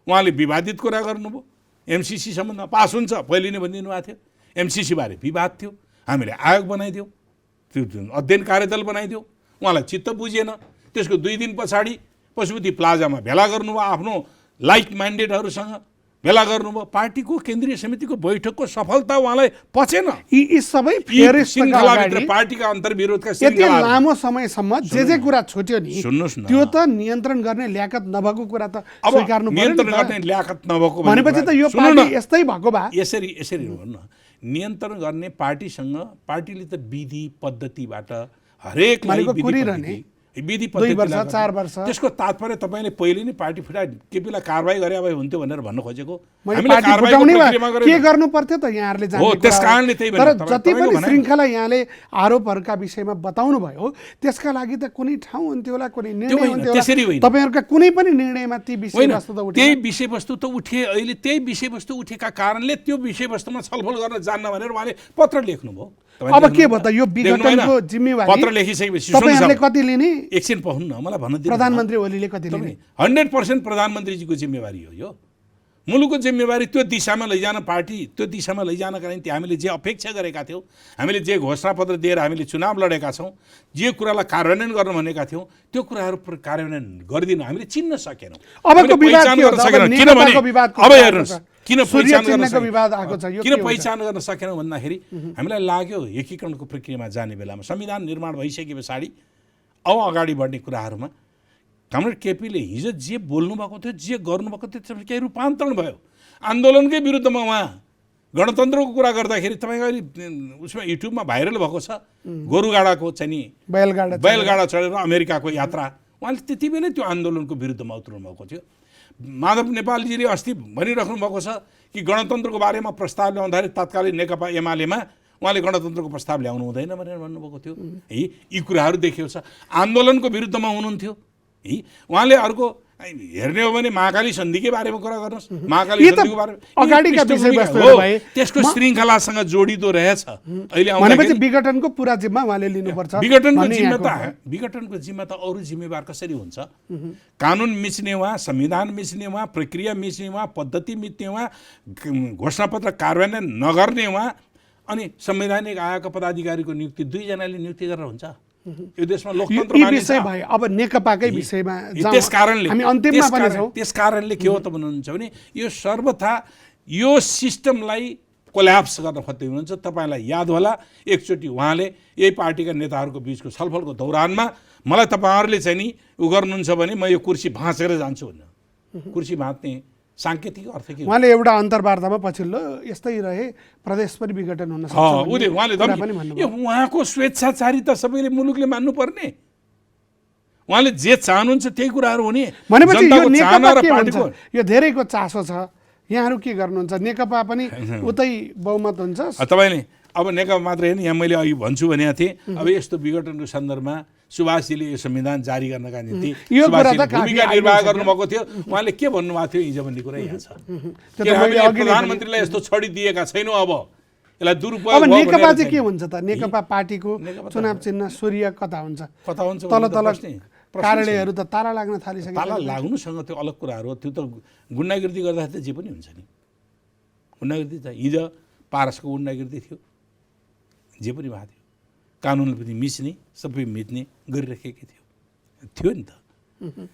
उहाँले विवादित कुरा गर्नुभयो। एमसिसी सम्बन्धमा पास हुन्छ पहिले नै भनिदिनु भएको थियो, एमसिसी बारे विवाद थियो, हामीले आयोग बनाइदियौँ, त्यो अध्ययन कार्यदल बनाइदियौँ, उहाँलाई चित्त बुझेन। त्यसको 2 दिन पछाडि पशुपति प्लाजामा भेला गर्नुभयो, आफ्नो लाइक माइन्डेडहरूसँग भेला गर्नुभयो। पार्टीको केन्द्रीय समितिको बैठकको सफलता उहाँलाई पचेन। यी सबै श्रृङ्खलाभित्र पार्टीका अन्तर्विरोधका यति लामो समयसम्म जे कुरा छुट्यो नि, सुन्नुहोस् न, त्यो त नियन्त्रण गर्ने ल्याकत नभएको कुरा त स्वीकार्नु पर्यो। नियन्त्रण गर्ने ल्याकत नभएको भनेपछि त यो पार्टी यस्तै भएको भए यसरी भन्नु न। नियन्त्रण गर्ने पार्टीसँग पार्टीले त विधि पद्धतिबाट हरेकलाई विधि 2 वर्ष 4 वर्ष त्यसको तात्पर्य तपाईँले पहिले नै पार्टी फुटा केपीलाई कारबाही गरे भए हुन्थ्यो भनेर भन्न खोजेको? के गर्नु पर्थ्यो त यहाँहरूले जान्ने हो, त्यसकारणले त्यही तर जति पनि श्रृङ्खला यहाँले आरोपहरूका विषयमा बताउनु भयो त्यसका लागि त कुनै ठाउँ हुन्थ्यो होला, कुनै निर्णय हुन्थ्यो होला। तपाईहरुका कुनै पनि निर्णयमा ती विषयवस्तु त उठे, त्यही विषयवस्तु त उठे। अहिले त्यही विषयवस्तु उठेका कारणले त्यो विषयवस्तुमा छलफल गर्न जान्न भनेर उहाँले पत्र लेख्नुभयो। अब के भयो त यो विघटनको जिम्मेवारी पत्र लेखिसकेपछि तपाईहरुले कति लिने? एकछिन पाउनु न, मलाई भन्न दिनु। प्रधानमन्त्री ओलीले कति लिने? 100% प्रधानमन्त्रीजीको जिम्मेवारी हो यो। मुलुकको जिम्मेवारी त्यो दिशामा लैजान, पार्टी त्यो दिशामा लैजानका निम्ति हामीले जे अपेक्षा गरेका थियौँ, हामीले जे घोषणापत्र दिएर हामीले चुनाव लडेका छौँ, जे कुरालाई कार्यान्वयन गर्न भनेका थियौँ, त्यो कुराहरू कार्यान्वयन गरिदिन हामीले चिन्न सकेनौँ। अबको विवाद के हो? किनभने अब हेर्नुहोस् किन पहिचान गर्न सकेनौँ भन्दाखेरि हामीलाई लाग्यो एकीकरणको प्रक्रियामा जाने बेलामा, संविधान निर्माण भइसके पछाडि अब अगाडि बढ्ने कुराहरूमा कमरेड केपीले हिजो जे बोल्नुभएको थियो, जे गर्नुभएको थियो, त्यसमा केही रूपान्तरण भयो। आन्दोलनकै विरुद्धमा उहाँ गणतन्त्रको कुरा गर्दाखेरि तपाईँको अहिले उसमा युट्युबमा भाइरल भएको छ गोरुगाडाको चाहिँ नि बैलगाडा चढेर अमेरिकाको यात्रा, उहाँले त्यति बेलै त्यो आन्दोलनको विरुद्धमा उत्रनु भएको थियो। माधव नेपालजीले अस्ति भनिराख्नु भएको छ कि गणतन्त्रको बारेमा प्रस्ताव ल्याउँदाखेरि तत्कालीन नेकपा एमालेमा उहाँले गणतन्त्रको प्रस्ताव ल्याउनु हुँदैन भनेर भन्नुभएको थियो। है यी कुराहरू देखिएको छ। आन्दोलनको विरुद्धमा हुनुहुन्थ्यो है उहाँले। अर्को हेर्ने हो भने महाकाली सन्धिकै बारेमा कुरा गर्नुहोस्, महाकाली सन्धिको बारेमा त्यसको श्रृङ्खलासँग जोडिँदो रहेछ। अहिले भनेपछि विघटनको पुरा जिम्मा उहाँले लिनुपर्छ। विघटनको जिम्मा त अरू जिम्मेवार कसरी हुन्छ? कानुन मिच्ने उहाँ, संविधान मिच्ने उहाँ, प्रक्रिया मिच्ने उहाँ, पद्धति मिच्ने उहाँ, घोषणापत्र कार्यान्वयन नगर्ने उहाँ, अनि संवैधानिक आयोगका पदाधिकारीको नियुक्ति 2 जनाले नियुक्ति गरेर हुन्छ? यो देशमा लोकतन्त्र विषय भयो। अब नेकपाकै विषयमा त्यसकारणले हामी अन्तिममा पनि छौं। त्यसकारणले के हो त भन्नुहुन्छ भने यो सर्वथा यो सिस्टमलाई कोल्याप्स गर्न खोज्दै हुनुहुन्छ। तपाईलाई याद होला एकचोटि उहाँले यही पार्टीका नेताहरूको बीचको छलफलको दौरानमा मलाई तपाईहरुले चाहिँ नि उ गर्नुहुन्छ भने म यो कुर्सी भाँचेर जान्छु भन्नु। कुर्सी भाँच्ने साङ्केतिक अर्थ के हो? उहाँले एउटा अन्तर्वार्तामा पछिल्लो यस्तै रहे प्रदेश पनि विघटन हुन सक्छ भन्ने उहाँले कुरा पनि भन्नुभयो। उहाँको स्वेच्छाचारिता सबैले मुलुकले मान्नुपर्ने, उहाँले जे चाहनुहुन्छ त्यही कुराहरू हुने। भनेपछि यो जनताको चाहना नेकपा र के पार्टीको हुन्छ? यो धेरैको चासो छ, यहाँहरू के गर्नुहुन्छ? नेकपा पनि उतै बहुमत हुन्छ। तपाईँले अब नेकपा मात्र होइन, यहाँ मैले अघि भन्छु भनेको थिएँ, अब यस्तो विघटनको सन्दर्भमा सुभाषजीले यो संविधान जारी गर्नका निम्ति यो कुरा सुभाषजीले त काफी भूमिका निर्वाह आइसक्यो। गर्नुभएको थियो। उहाँले के भन्नुभएको थियो हिजो भन्ने कुरा यहाँ छ। त्यो कि त मैले हामीले अघि नै प्रधानमन्त्रीलाई यस्तो छडी दिएका छैनौँ, अब यसलाई दुरुपयोग अब भयो नेकपा भनेर चाहिँ के चाहिँ। हुन्छ त? नेकपा पार्टीको नेकपा त- चुनाव चिन्ह सूर्य कता हुन्छ? कता हुन्छ तल भन्ने त तल प्रश्नै कार्यालयहरू त ताला लाग्न थालिसके। ताला लाग्नुसँग त्यो अलग कुराहरू हो। त्यो त गुन्डागिर्दी गर्दाखेरि त जे पनि हुन्छ नि। गुन्डागिर्दी त हिजो पारसको गुन्डागिर्दी थियो, जे पनि भएको थियो, कानुनले पनि मिच्ने सबै मिच्ने गरिराखेकै थियो नि त।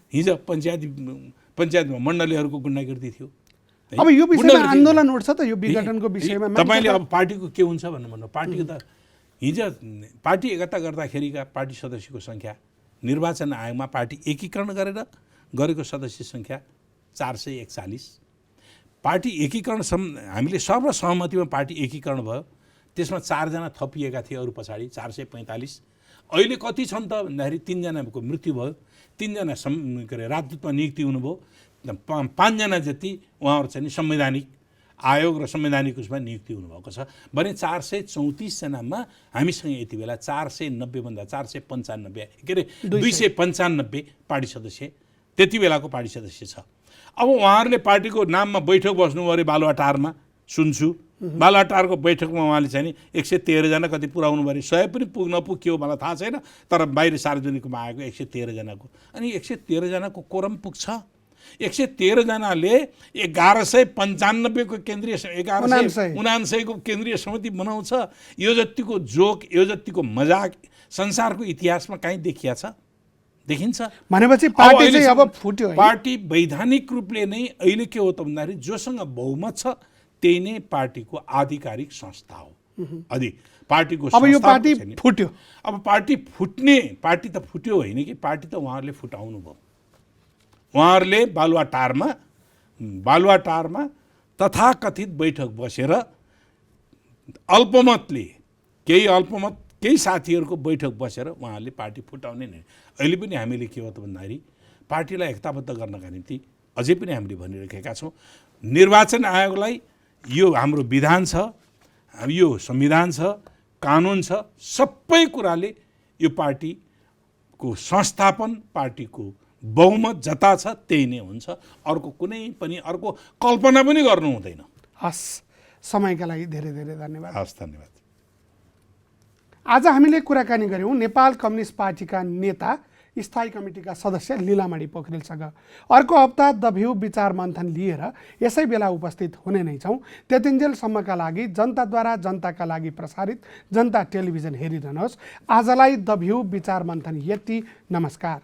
हिजो पञ्चायतमा मण्डलीहरूको गुन्डागिर्दी थियो। है? अब यो विषयमा गुन्डागिर्दी- आन्दोलन उठ्छ त? यो विघटनको विषयमा तपाईँले अब पार्टीको के हुन्छ भन्नु पार्टीको त हिजो पार्टी एकता गर्दाखेरिका पार्टी सदस्यको सङ्ख्या निर्वाचन आयोगमा पार्टी एकीकरण गरेर गरेको सदस्य सङ्ख्या 441। पार्टी एकीकरण हामीले सर्वसहमतिमा पार्टी एकीकरण भयो। त्यसमा 4 जना थपिएका थिए अरू पछाडि 445। अहिले कति छन् त भन्दाखेरि 3 जनाको मृत्यु भयो, 3 जना के अरे राजदूतमा नियुक्ति हुनुभयो, 5 जना जति उहाँहरू चाहिँ संवैधानिक आयोग र संवैधानिक उसमा नियुक्ति हुनुभएको छ भने 434 जनामा हामीसँग यति बेला 490 495 के अरे 295 पार्टी सदस्य त्यति बेलाको पार्टी सदस्य छ। अब उहाँहरूले पार्टीको नाममा बैठक बस्नु अरे बालुवाटारमा सुन्छु, बालुवाटारको बैठकमा उहाँले चाहिँ नि 113 जना कति पुऱ्याउनु भयो, 100 पनि पुग के हो मलाई थाहा छैन, तर बाहिर सार्वजनिकमा आएको 113 जनाको। अनि 113 जनाको कोरम पुग्छ। 113 जनाले 1195 को केन्द्रीय 1179 को केन्द्रीय समिति बनाउँछ। यो जतिको जोक, यो जतिको मजाक संसारको इतिहासमा कहीँ देखिया छ? देखिन्छ भनेपछि पार्टी चाहिँ अब फुट्यो। पार्टी वैधानिक रूपले नै अहिले के हो त भन्दाखेरि जोसँग बहुमत छ त्यही नै पार्टीको आधिकारिक संस्था हो। अधि पार्टीको अब यो पार्टी फुट्यो। अब पार्टी फुट्ने, पार्टी त फुट्यो होइन कि, पार्टी त उहाँहरूले फुटाउनु भयो। उहाँहरूले बालुवाटारमा तथाकथित बैठक बसेर अल्पमतले केही साथीहरूको बैठक बसेर उहाँहरूले पार्टी फुटाउने नै। अहिले पनि हामीले के हो त भन्दाखेरि पार्टीलाई एकताबद्ध गर्नका निम्ति अझै पनि हामीले भनिरहेका छौँ, निर्वाचन आयोगलाई यो हाम्रो विधान छ, यो संविधान छ, कानुन छ, सबै कुराले यो पार्टीको संस्थापन, पार्टीको बहुमत जता छ त्यही नै हुन्छ। अर्को कुनै पनि अर्को कल्पना पनि गर्नु हुँदैन। हस्, समयका लागि धेरै धेरै धन्यवाद। हस्, धन्यवाद। आज हामीले कुराकानी गऱ्यौँ नेपाल कम्युनिस्ट पार्टीका नेता स्थायी कमिटीका सदस्य लीलामणि पोखरेलसँग। अर्को हप्ता द भ्यू विचार मन्थन लिएर यसै बेला उपस्थित हुने नै छौँ। त्यतिन्जेलसम्मका लागि जनताद्वारा जनताका लागि प्रसारित जनता टेलिभिजन हेरिरहनुहोस्। आजलाई द भ्यू विचार मन्थन यति। नमस्कार।